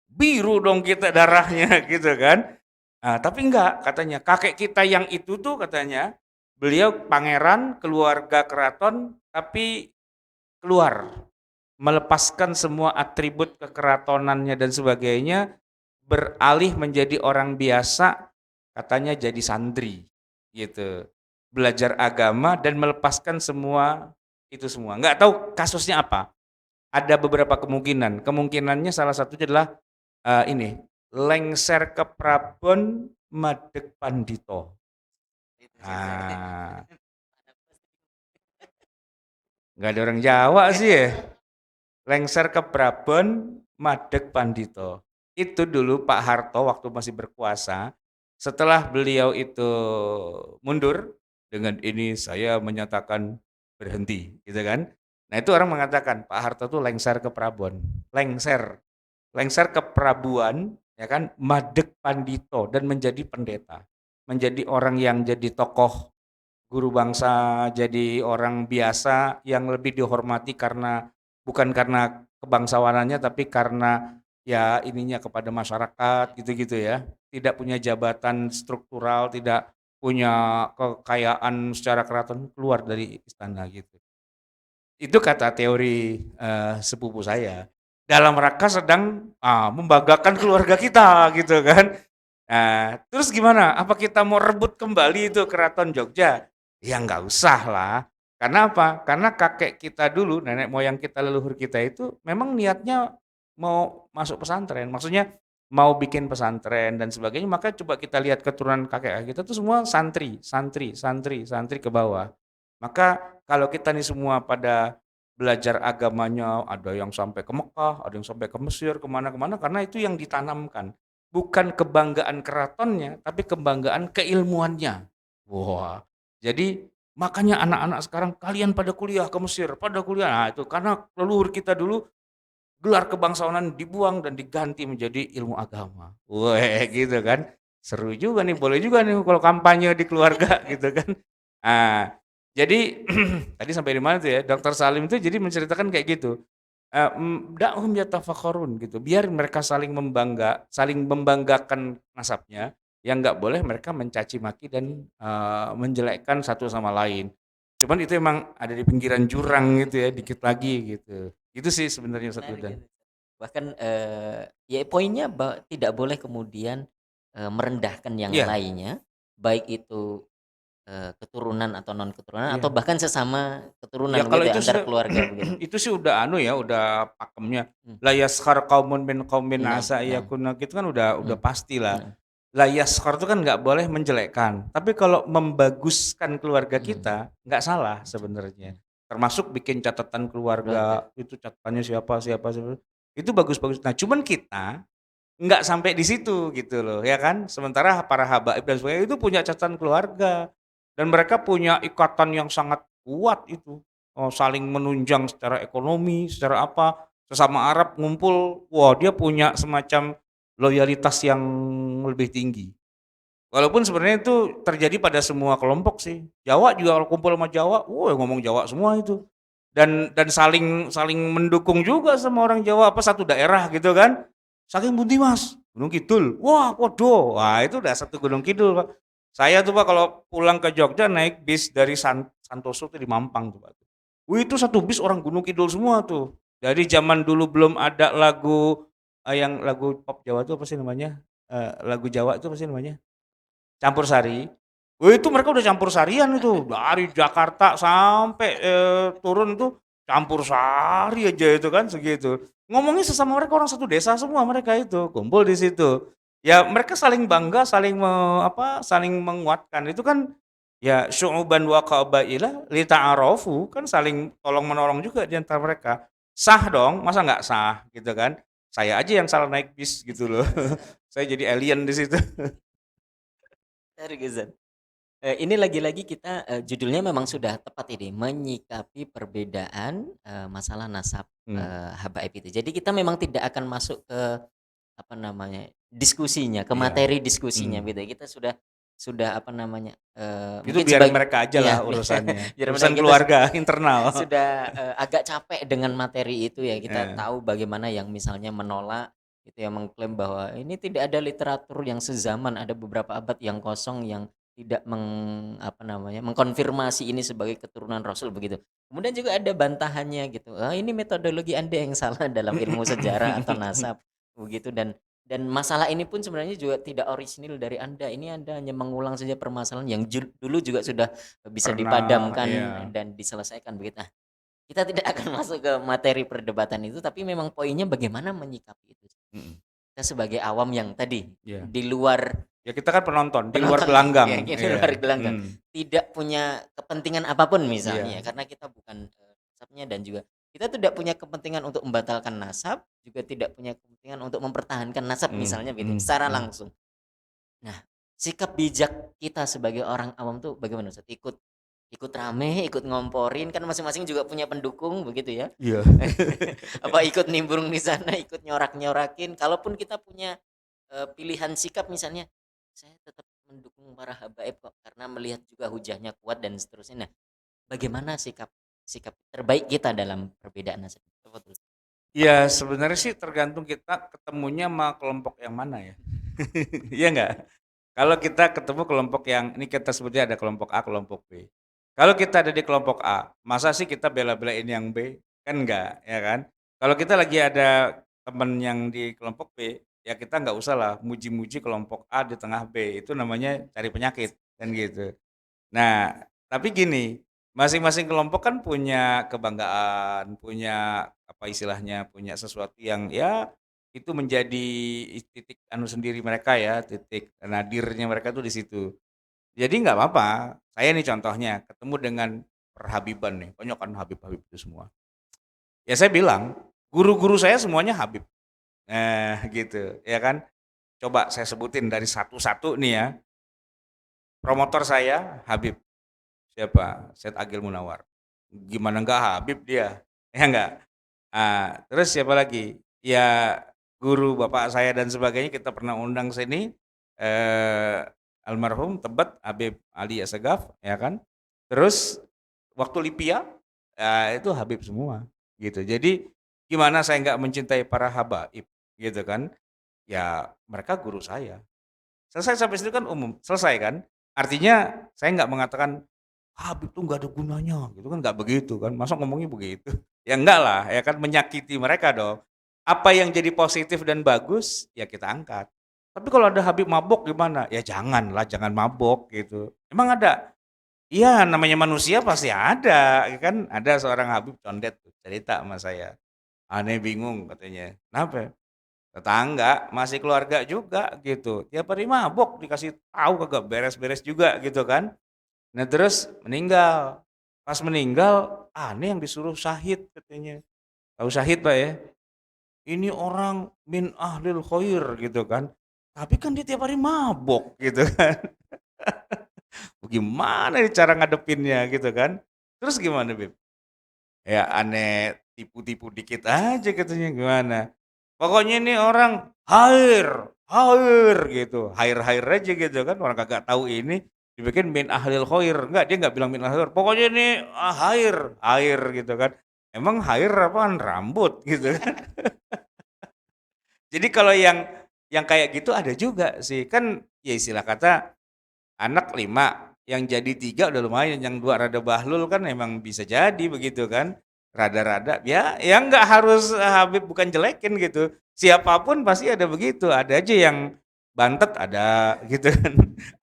biru dong kita darahnya gitu kan. Nah, tapi enggak katanya kakek kita yang itu tuh katanya beliau pangeran keluarga keraton tapi keluar melepaskan semua atribut kekeratonannya dan sebagainya, beralih menjadi orang biasa, katanya jadi santri, gitu. Belajar agama dan melepaskan semua itu semua. Nggak tahu kasusnya apa. Ada beberapa kemungkinan. Kemungkinannya salah satunya adalah ini, lengser ke Prabon Madeg Pandito. Ah, nggak ada orang Jawa sih ya. Lengser ke Prabon, Madeg Pandito. Itu dulu Pak Harto waktu masih berkuasa. Setelah beliau itu mundur, dengan ini saya menyatakan berhenti, gitu kan. Nah itu orang mengatakan Pak Harto tuh lengser ke Prabon. Lengser ke Prabuan, ya kan, Madeg Pandito dan menjadi pendeta. Menjadi orang yang jadi tokoh guru bangsa, jadi orang biasa yang lebih dihormati karena bukan karena kebangsawanannya tapi karena ya ininya kepada masyarakat gitu-gitu ya. Tidak punya jabatan struktural, tidak punya kekayaan secara keraton, keluar dari istana gitu. Itu kata teori sepupu saya. Dalam rangka sedang membanggakan keluarga kita gitu kan. Nah, terus gimana? Apa kita mau rebut kembali itu keraton Jogja? Ya nggak usah lah. Karena apa? Karena kakek kita dulu, nenek moyang kita, leluhur kita itu memang niatnya mau masuk pesantren. Maksudnya mau bikin pesantren dan sebagainya. Maka coba kita lihat keturunan kakek kita tuh semua santri, santri, santri, santri ke bawah. Maka kalau kita nih semua pada belajar agamanya, ada yang sampai ke Mekah, ada yang sampai ke Mesir, kemana-kemana, karena itu yang ditanamkan. Bukan kebanggaan keratonnya, tapi kebanggaan keilmuannya. Wah, jadi makanya anak-anak sekarang kalian pada kuliah ke Mesir, pada kuliah. Nah, itu karena leluhur kita dulu gelar kebangsawanan dibuang dan diganti menjadi ilmu agama. Weh, gitu kan. Seru juga nih, boleh juga nih kalau kampanye di keluarga gitu kan. Ah, jadi tadi sampai di mana tuh ya? Dokter Salim itu jadi menceritakan kayak gitu. Da'hum yatafakharun gitu. Biar mereka saling membanggakan nasabnya, yang nggak boleh mereka mencaci maki dan menjelekkan satu sama lain. Cuman itu emang ada di pinggiran jurang gitu ya, dikit lagi gitu. Itu sih sebenarnya satu Menarik dan itu. Bahkan, ya poinnya tidak boleh kemudian, merendahkan yang iya, lainnya, baik itu, keturunan atau non keturunan atau iya. bahkan sesama keturunan Ya kalau begitu ya, itu antar sudah keluarga begitu. itu sih udah anu ya, udah pakemnya. Mmm, La yaskhar qaumun min qaumin nah asa nah, yakuna gitu kan udah mhm, pastilah. nah, La yaskhar itu kan nggak boleh menjelekkan, tapi kalau membaguskan keluarga mhm, kita, nggak salah sebenarnya. mhm, Termasuk bikin catatan keluarga, keluarga, itu catatannya siapa siapa siapa, itu bagus-bagus. Nah cuman kita nggak sampai di situ gitu loh, ya kan. Sementara para habaib dan sebagainya itu punya catatan keluarga, dan mereka punya ikatan yang sangat kuat itu, saling menunjang secara ekonomi, secara apa, sesama Arab ngumpul, wah dia punya semacam loyalitas yang lebih tinggi. Walaupun sebenarnya itu terjadi pada semua kelompok sih. Jawa juga kalau kumpul sama Jawa, ngomong Jawa semua itu. Dan saling saling mendukung juga sama orang Jawa, apa satu daerah gitu kan. Saking pundi Mas? Gunung Kidul. Wah, podo. Wah, itu udah satu Gunung Kidul, Pak. Saya tuh Pak kalau pulang ke Jogja naik bis dari Santoso tuh di Mampang tuh Pak. Wih, itu satu bis orang Gunung Kidul semua tuh. Jadi zaman dulu belum ada lagu yang lagu pop Jawa tuh apa sih namanya? Lagu Jawa itu apa sih namanya? Campur sari. Itu mereka udah campur sarian itu, dari Jakarta sampai, turun tuh campur sari aja itu kan segitu. Ngomongnya sesama mereka orang satu desa semua mereka itu, kumpul di situ. Ya mereka saling bangga, saling menguatkan, itu kan ya syu'uban wa qabaila lita'arafu, kan saling tolong-menolong juga di antara mereka. Sah dong, masa nggak sah gitu kan. Saya aja yang salah naik bis gitu loh. Saya jadi alien di situ. menarik Izan. Ini lagi-lagi kita, judulnya memang sudah tepat ini, menyikapi perbedaan, masalah nasab, Mmm, habaib itu. Jadi kita memang tidak akan masuk ke, apa namanya, diskusinya, ke iya, materi diskusinya mhm. gitu ya. Kita sudah apa namanya, Itu mungkin biarin mereka iya, ajalah urusannya, biar urusan menang kita keluarga, internal. sudah, agak capek dengan materi itu ya. Kita Heeh, tahu bagaimana yang misalnya menolak, itu yang mengklaim bahwa ini tidak ada literatur yang sezaman, ada beberapa abad yang kosong yang tidak apa namanya, mengkonfirmasi ini sebagai keturunan Rasul begitu. Kemudian juga ada bantahannya gitu, ini metodologi Anda yang salah dalam ilmu sejarah atau nasab, begitu dan masalah ini pun sebenarnya juga tidak orisinil dari Anda, ini Anda hanya mengulang saja permasalahan yang dulu juga sudah bisa pernah, dipadamkan iya, dan diselesaikan begitu. Nah, kita tidak akan masuk ke materi perdebatan itu, tapi memang poinnya bagaimana menyikapi itu. mhm, Kita sebagai awam yang tadi, iya. di luar Ya kita kan penonton, di luar penonton ya gelanggang, di luar iya, gelanggang, tidak punya kepentingan apapun iya, misalnya, karena kita bukan, nasabnya dan juga kita tidak punya kepentingan untuk membatalkan nasab, juga tidak punya kepentingan untuk mempertahankan nasab mhm, misalnya begitu, mhm, secara mhm. langsung. Nah, sikap bijak kita sebagai orang awam tuh bagaimana Ustaz? Ikut ikut rame, ikut ngomporin, kan masing-masing juga punya pendukung begitu ya. Iya. Apa ikut nimbrung di sana, ikut nyorak-nyorakin, kalaupun kita punya, pilihan sikap misalnya, saya tetap mendukung para habaib kok, karena melihat juga hujahnya kuat dan seterusnya. Nah, bagaimana sikap sikap terbaik kita dalam perbedaan nasib? Tafadhol. Ya sebenarnya sih tergantung kita ketemunya sama kelompok yang mana ya, iya nggak? Kalau kita ketemu kelompok yang ini kita sebutnya ada kelompok A, kelompok B. Kalau kita ada di kelompok A, masa sih kita bela-belain yang B? Kan enggak, ya kan? Kalau kita lagi ada temen yang di kelompok B, ya kita nggak usah lah muji-muji kelompok A di tengah B, itu namanya cari penyakit, kan gitu. Nah, tapi gini, masing-masing kelompok kan punya kebanggaan, punya apa istilahnya, punya sesuatu yang ya itu menjadi titik anu sendiri mereka ya, titik nadirnya mereka tuh di situ. Jadi nggak apa-apa, saya nih contohnya ketemu dengan perhabiban nih, banyak kan Habib-habib itu semua. Ya saya bilang, guru-guru saya semuanya Habib. Nah gitu, ya kan. Coba saya sebutin dari satu-satu nih ya. Promotor saya Habib, siapa? Said Agil Munawar. Gimana nggak Habib dia, ya nggak? Terus siapa lagi? Ya guru bapak saya dan sebagainya kita pernah undang sini, almarhum Tebet Habib Ali Assegaf, ya kan. Terus waktu Lipia, itu Habib semua, gitu. Jadi gimana saya nggak mencintai para habaib, gitu kan. Ya mereka guru saya. Selesai sampai situ kan umum, selesai kan. Artinya saya nggak mengatakan Habib tuh nggak ada gunanya, gitu kan nggak begitu kan, masa ngomongnya begitu? Ya enggak lah, ya kan menyakiti mereka dong. Apa yang jadi positif dan bagus, ya kita angkat. Tapi kalau ada Habib mabok gimana? Ya janganlah, jangan mabok gitu. Emang ada? Iya, namanya manusia pasti ada, ya kan? Ada seorang Habib condet tuh, cerita sama saya. Aneh bingung katanya. Kenapa? Tetangga, masih keluarga juga gitu. Tiap hari mabok, dikasih tahu kagak beres-beres juga gitu kan. Nah terus meninggal. Pas meninggal, aneh yang disuruh syahid katanya. Tahu syahid Pak ya? Ini orang min ahlil khair gitu kan. Tapi kan dia tiap hari mabok gitu kan. Gimana nih cara ngadepinnya gitu kan. Terus gimana Bib? Ya aneh tipu-tipu dikit aja katanya gimana. Pokoknya ini orang hair, hair gitu. Hair-hair aja gitu kan. Orang kagak tahu ini dibikin min ahlil khair. Enggak, dia enggak bilang min ahlil khair. Pokoknya ini hair, hair gitu kan. Emang hair apaan? Rambut gitu kan. Jadi kalau yang kayak gitu ada juga sih. Kan ya istilah kata anak 5 yang jadi 3 udah lumayan, yang 2 rada bahlul kan emang bisa jadi begitu kan. Rada-rada ya nggak harus Habib bukan jelekin gitu. Siapapun pasti ada begitu, ada aja yang bantet ada gitu kan.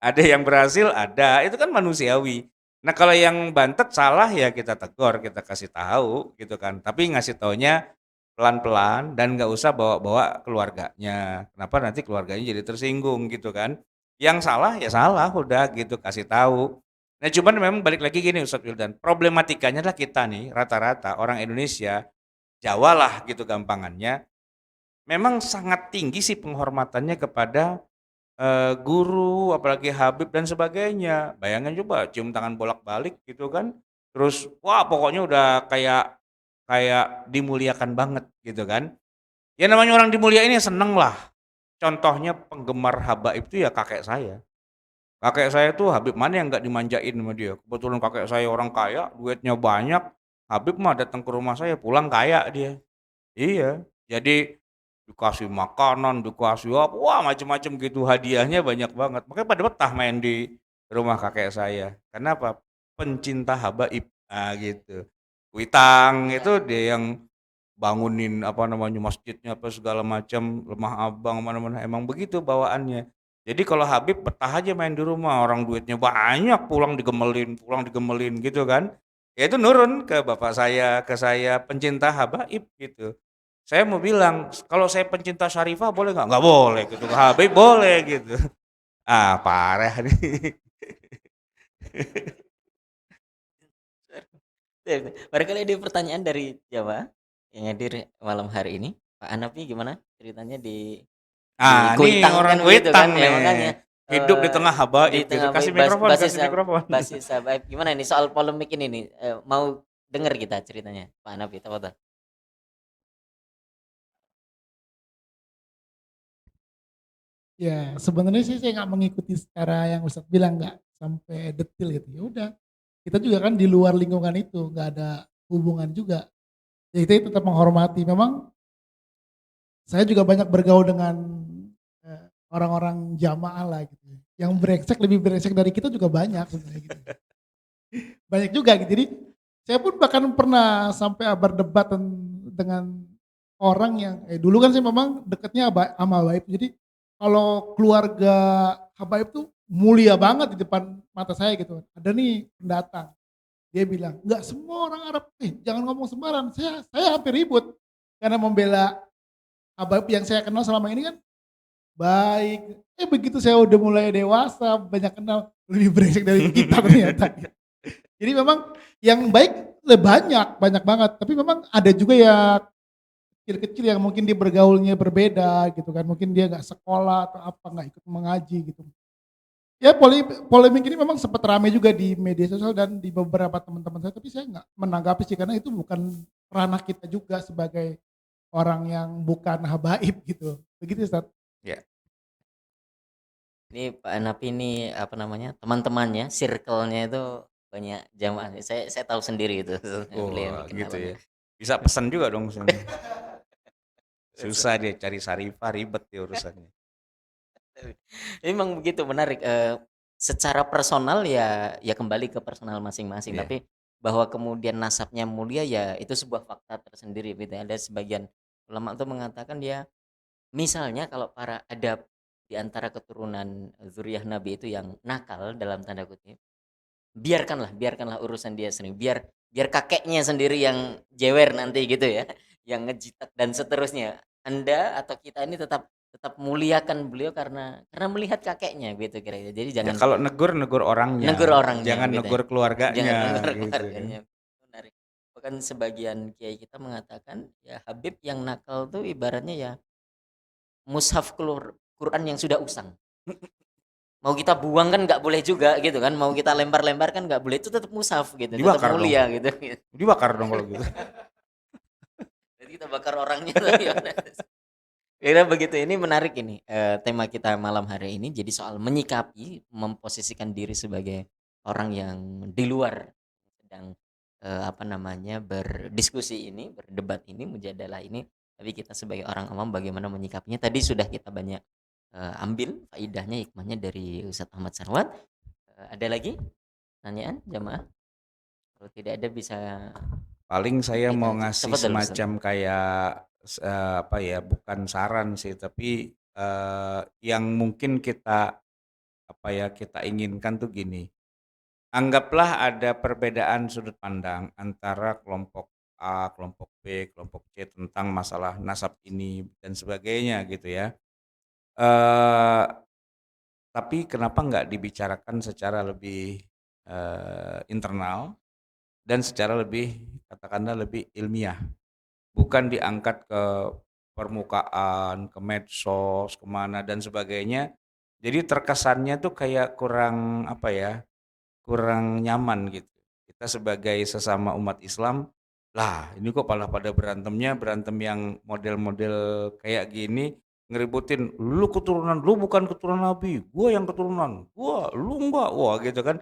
Ada yang berhasil ada, itu kan manusiawi. Nah, kalau yang bantet salah ya kita tegur, kita kasih tahu gitu kan. Tapi ngasih taunya pelan-pelan dan nggak usah bawa-bawa keluarganya. Kenapa nanti keluarganya jadi tersinggung gitu kan. Yang salah ya salah udah gitu kasih tahu. Nah cuman memang balik lagi gini Ustadz Wildan, problematikanya adalah kita nih rata-rata orang Indonesia, Jawa lah gitu gampangannya, memang sangat tinggi sih penghormatannya kepada guru, apalagi Habib dan sebagainya. Bayangin coba cium tangan bolak-balik gitu kan, terus wah pokoknya udah kayak kayak dimuliakan banget gitu kan. Ya namanya orang dimuliain ya seneng lah. Contohnya penggemar habaib itu ya kakek saya. Kakek saya tuh Habib mana yang nggak dimanjain sama dia. Kebetulan kakek saya orang kaya, duitnya banyak. Habib mah datang ke rumah saya pulang kaya dia. Iya, jadi dikasih makanan, dikasih apa, wah macem-macem gitu hadiahnya banyak banget. Makanya pada betah main di rumah kakek saya. Kenapa? Pencinta habaib. Ah gitu. Kuitang itu dia yang bangunin apa namanya masjidnya apa segala macam, Lemah Abang mana-mana emang begitu bawaannya. Jadi kalau Habib betah aja main di rumah, orang duitnya banyak, pulang digemelin gitu kan. Ya itu nurun ke bapak saya, ke saya pencinta habaib gitu. Saya mau bilang, kalau saya pencinta Syarifah boleh nggak? Nggak boleh gitu. Habib boleh gitu. Ah parah nih. Barangkali ada pertanyaan dari Jawa yang hadir malam hari ini. Pak Hanafi gimana ceritanya di Nih Kuitang orang kan begitu Kuitang kan? Ya nih. makanya Hidup di tengah di habaib gitu. tengah Kasih mikrofon, basis kasih mikrofon. basis habaib gimana ini soal polemik ini nih? Mau dengar kita ceritanya Pak Hanafi, tafadhol. Ya, sebenarnya sih saya nggak mengikuti secara yang Ustadz bilang, nggak sampai detil gitu. Ya udah, kita juga kan di luar lingkungan itu, nggak ada hubungan juga. Ya kita tetap menghormati. Memang saya juga banyak bergaul dengan orang-orang jamaah lah gitu. Yang brengsek lebih brengsek dari kita juga banyak sebenarnya gitu. Banyak juga gitu. Jadi saya pun bahkan pernah sampai berdebat dengan orang yang dulu kan saya memang dekatnya sama Habaib. Jadi kalau keluarga Habaib tuh mulia banget di depan mata saya gitu. Ada nih pendatang. Dia bilang, "Nggak semua orang Arab, jangan ngomong sembarang." Saya hampir ribut karena membela Habib yang saya kenal selama ini kan baik. Begitu saya udah mulai dewasa, banyak kenal, lebih brengsek dari kita ternyata. Jadi memang yang baik banyak, banyak banget. Tapi memang ada juga ya kecil-kecil yang mungkin dia bergaulnya berbeda gitu kan. Mungkin dia nggak sekolah atau apa, nggak ikut mengaji gitu. Ya polemik ini memang sempat ramai juga di media sosial dan di beberapa teman-teman saya, tapi saya nggak menanggapi sih karena itu bukan ranah kita juga sebagai orang yang bukan habaib gitu. Begitu Ustaz. Ya. Ini Pak Hanafi ini apa namanya, teman-temannya, circle-nya itu banyak jamaah. Saya tahu sendiri itu beliau Oh, ini gitu kenalan. ya. Bisa pesan juga dong sini. Susah dia cari Sarifah, ribet dia urusannya. Memang begitu menarik. Secara personal ya kembali ke personal masing-masing. Iya. Tapi bahwa kemudian nasabnya mulia ya itu sebuah fakta tersendiri. Gitu. Ada sebagian ulama itu mengatakan dia misalnya kalau ada di antara keturunan zuriyah Nabi itu yang nakal dalam tanda kutip, biarkanlah urusan dia sendiri. Biar kakeknya sendiri yang jewer nanti gitu ya, yang ngejitak dan seterusnya. Anda atau kita ini tetap tetap muliakan beliau karena melihat kakeknya gitu kira-kira. Jadi Ya jangan kalau negur, negur orangnya, negur orangnya jangan gitu ya. negur keluarganya Jangan negur gitu kan. keluarganya. Menarik. Bahkan sebagian kiai kita mengatakan ya Habib yang nakal tuh ibaratnya ya mushaf Quran yang sudah usang. Mau kita buang kan nggak boleh juga gitu kan, mau kita lempar-lempar kan nggak boleh, itu tetap mushaf gitu, tetap Dibakar dong. mulia gitu. Dibakar dong kalau gitu. Jadi kita bakar orangnya tuh ya udah. Kira begitu. Ini menarik ini, tema kita malam hari ini jadi soal menyikapi, memposisikan diri sebagai orang yang di luar sedang apa namanya berdiskusi ini, berdebat ini, mujadalah ini, tapi kita sebagai orang awam bagaimana menyikapinya. Tadi sudah kita banyak ambil faidahnya, hikmahnya dari Ustadz Ahmad Sarwan. Ada lagi pertanyaan jamaah? Kalau tidak ada bisa Paling saya mau kita ngasih tafadhol Ustadz. semacam kayak apa ya, bukan saran sih, tapi yang mungkin kita apa ya, kita inginkan tuh gini. Anggaplah ada perbedaan sudut pandang antara kelompok A, kelompok B, kelompok C tentang masalah nasab ini dan sebagainya gitu ya. Eh, tapi kenapa nggak dibicarakan secara lebih internal dan secara lebih katakanlah lebih ilmiah, bukan diangkat ke permukaan, ke medsos, kemana dan sebagainya. Jadi terkesannya tuh kayak kurang apa ya, kurang nyaman gitu. Kita sebagai sesama umat Islam, lah ini kok malah pada berantemnya, berantem yang model-model kayak gini, ngeributin, lu keturunan, lu bukan keturunan Nabi, gua yang keturunan, gua, lu enggak, wah gitu kan.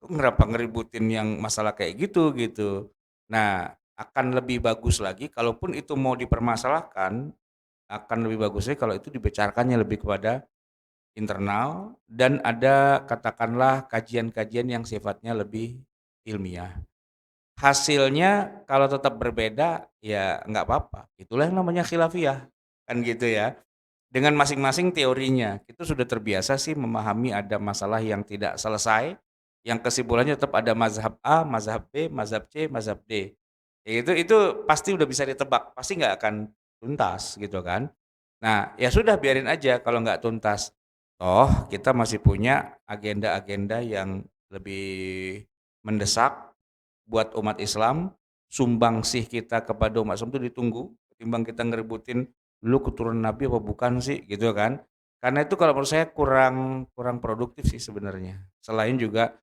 Kenapa ngeributin yang masalah kayak gitu gitu. Nah, akan lebih bagus lagi kalaupun itu mau dipermasalahkan, akan lebih bagusnya kalau itu dibicarakannya lebih kepada internal dan ada katakanlah kajian-kajian yang sifatnya lebih ilmiah. Hasilnya kalau tetap berbeda ya nggak apa-apa. Itulah yang namanya khilafiyah kan gitu ya. Dengan masing-masing teorinya kita sudah terbiasa sih memahami ada masalah yang tidak selesai, yang kesimpulannya tetap ada mazhab A, mazhab B, mazhab C, mazhab D. Ya itu pasti udah bisa ditebak, pasti nggak akan tuntas gitu kan. Nah, ya sudah biarin aja kalau nggak tuntas. Toh kita masih punya agenda-agenda yang lebih mendesak buat umat Islam, sumbangsih kita kepada umat Islam itu ditunggu ketimbang kita ngeributin lu keturunan Nabi apa bukan sih gitu kan. Karena itu kalau menurut saya kurang kurang produktif sih sebenarnya. Selain juga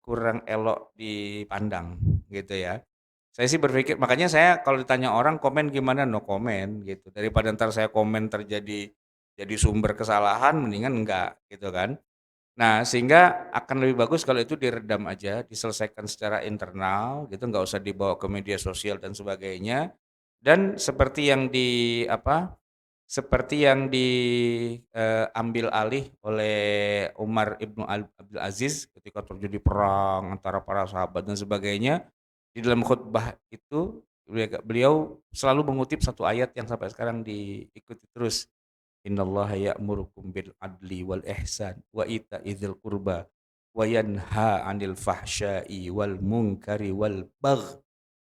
kurang elok dipandang gitu ya. Saya sih berpikir makanya saya kalau ditanya orang komen gimana, no komen gitu. Daripada ntar saya komen jadi sumber kesalahan mendingan enggak gitu kan. Nah, sehingga akan lebih bagus kalau itu diredam aja, diselesaikan secara internal gitu, nggak usah dibawa ke media sosial dan sebagainya. Dan seperti yang di apa, seperti yang diambil alih oleh Umar Ibnu Abdul Aziz ketika terjadi perang antara para sahabat dan sebagainya, di dalam khutbah itu beliau selalu mengutip satu ayat yang sampai sekarang diikuti terus. Innallaha ya'murukum bil adli wal ihsan wa ita'idzil qurba wa yanha 'anil fahsya'i wal munkari wal bagh,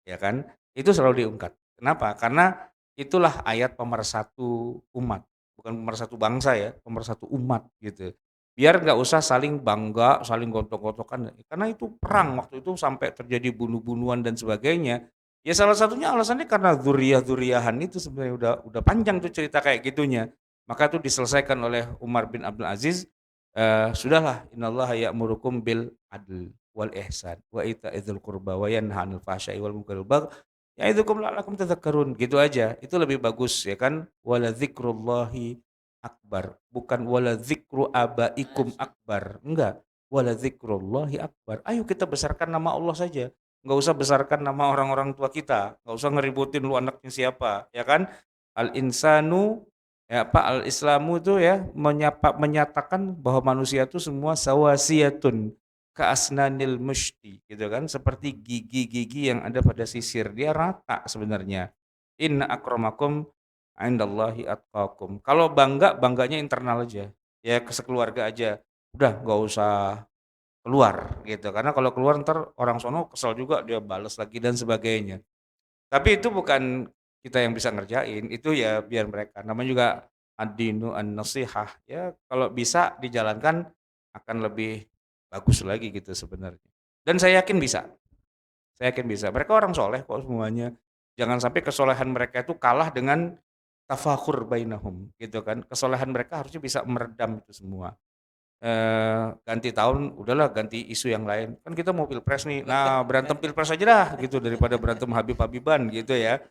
ya kan? Itu selalu diungkap. Kenapa? Karena itulah ayat pemersatu umat, bukan pemersatu bangsa ya, pemersatu umat gitu. Biar nggak usah saling bangga, saling gontok-gontokan, karena itu perang waktu itu sampai terjadi bunuh-bunuhan dan sebagainya. Ya salah satunya alasannya karena dzurriyyah-dzurriyyahan itu sebenarnya udah panjang tuh cerita kayak gitunya. Maka itu diselesaikan oleh Umar bin Abdul Aziz, sudahlah, innallaha ya'murukum bil adl wal ihsan wa ita'i dzil qurba wa yanha 'anil fahsya'i wal munkari wal bagh ya'idukum la'allakum tadhakkarun, gitu aja. Itu lebih bagus ya kan, wala dzikrullahi akbar, bukan wala dzikru abaikum akbar, enggak, wala dzikrullahi akbar. Ayo kita besarkan nama Allah saja, enggak usah besarkan nama orang-orang tua kita, enggak usah ngeributin lu anaknya siapa, ya kan? Al insanu ya Pak, al Islamu itu ya menyatakan bahwa manusia itu semua sawasiyatun ka'asnanil mushti gitu kan, seperti gigi-gigi yang ada pada sisir, dia rata sebenarnya. Inna akramakum indallahi atqakum. Kalau bangga, bangganya internal aja, ya sekeluarga aja. Udah nggak usah keluar gitu, karena kalau keluar ntar orang sono kesel juga, dia bales lagi dan sebagainya. Tapi itu bukan kita yang bisa ngerjain, itu ya biar mereka. Namanya juga ad-dinu an-nasihah, ya kalau bisa dijalankan akan lebih bagus lagi gitu sebenarnya. Dan saya yakin bisa, saya yakin bisa. Mereka orang soleh kok semuanya. Jangan sampai kesolehan mereka itu kalah dengan tafakhur bainahum gitu kan. Kesolehan mereka harusnya bisa meredam itu semua. Ganti tahun udahlah ganti isu yang lain. Kan kita mau pilpres nih. Nah, berantem pilpres aja dah gitu daripada berantem Habib-Habiban gitu ya.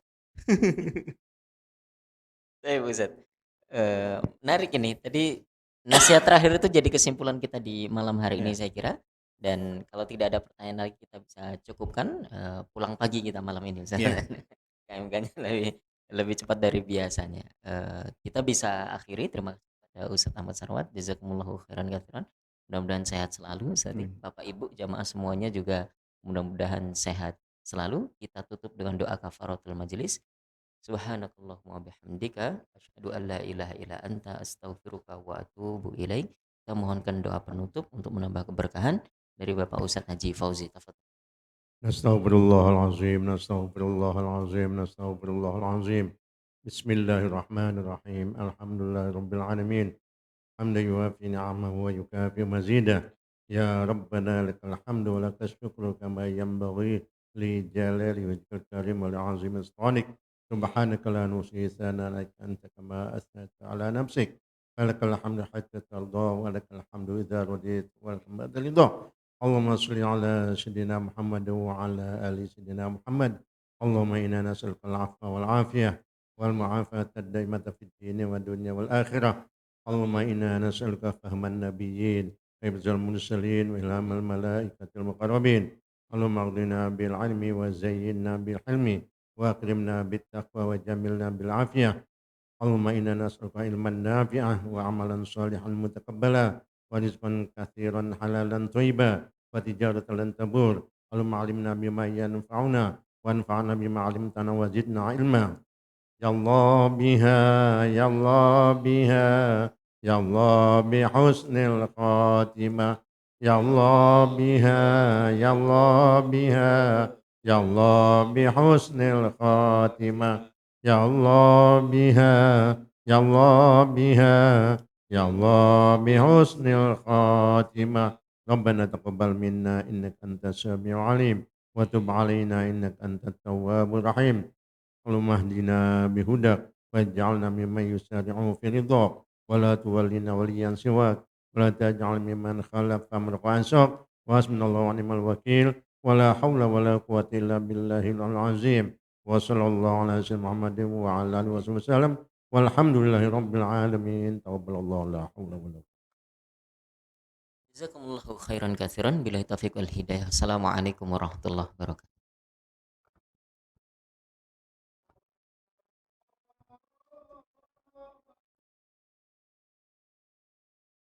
Saya Ustaz. Menarik ini. Tadi nasihat terakhir itu jadi kesimpulan kita di malam hari ini Ya. saya kira. Dan kalau tidak ada pertanyaan lagi kita bisa cukupkan, pulang pagi kita malam ini Ustaz. Iya. KMK-nya lebih lebih cepat dari biasanya. Kita bisa akhiri. Terima kasih kepada Ustadz Ahmad Sarwat. Jazakumullahu khairan katsiran. Mudah-mudahan sehat selalu Ustadz. Amin. Bapak Ibu jamaah semuanya juga mudah-mudahan sehat selalu. Kita tutup dengan doa kafaratul majelis. Subhanakallahumma bihamdika asyhadu an la ilaha illa anta astaghfiruka wa atubu ilaik. Kita mohonkan doa penutup untuk menambah keberkahan dari Bapak Ustadz Haji Fauzi. Tafadhol. Nastaghfirullahalazim, nastaghfirullahalazim, nastaghfirullahalazim. Bismillahirrahmanirrahim. Alhamdulillahirabbil alamin. حمدا يوافي نعمه ويكافئ مزيده يا ربنا لك الحمد ولك الشكر كما ينبغي لجلال وجهك الكريم ولعظيم سلطانك سبحانك لا نحصي ثناء عليك أنت كما أثنيت على نفسك فلك الحمد حتى ترضى ولك الحمد إذا رضيت ولك بعد الرضا اللهم صل على سيدنا محمد وعلى آل سيدنا محمد اللهم إنا نسألك العفو والعافية والمعافاة الدائمة في الدين والدنيا والآخرة اللهم إنا نسألك فهم النبيين وحفظ المرسلين وإلهام الملائكة المقربين اللهم اغننا بالعلم وزينا بالحلم وأكرمنا بالتقوى وجملنا بالعافية اللهم إنا نسألك علما نافعا وعملا صالحا متقبلا ورزقا كثيرا حلالا طيبا وتجارة لن تبور اللهم علمنا بما ينفعنا وانفعنا بما علمتنا وزدنا علما يا الله بها يا الله بها يا الله بحسن الخاتمة يا الله بها يا الله بها يا الله بحسن الخاتمة يا الله بها يا الله بها يا الله بحسن الخاتمة ربنا تقبل منا إنك أنت السميع العليم وتب علينا إنك أنت التواب الرحيم اللهم اهدنا بهداك واجعلنا ممن يسارع في رضاك ولا تولنا وليا سواك ولا تجعل ممن خالف امرك وعصاك وحسبنا الله ونعم الوكيل ولا حول ولا قوة إلا بالله العظيم وصلى الله على سيدنا محمد وعلى آله وصحبه وسلم والحمد لله رب العالمين تقبل الله لا حول ولا قوة. Jazakumullahu khairan katsiran. Billahi taufiq wal hidayah. Assalamualaikum warahmatullahi wabarakatuh.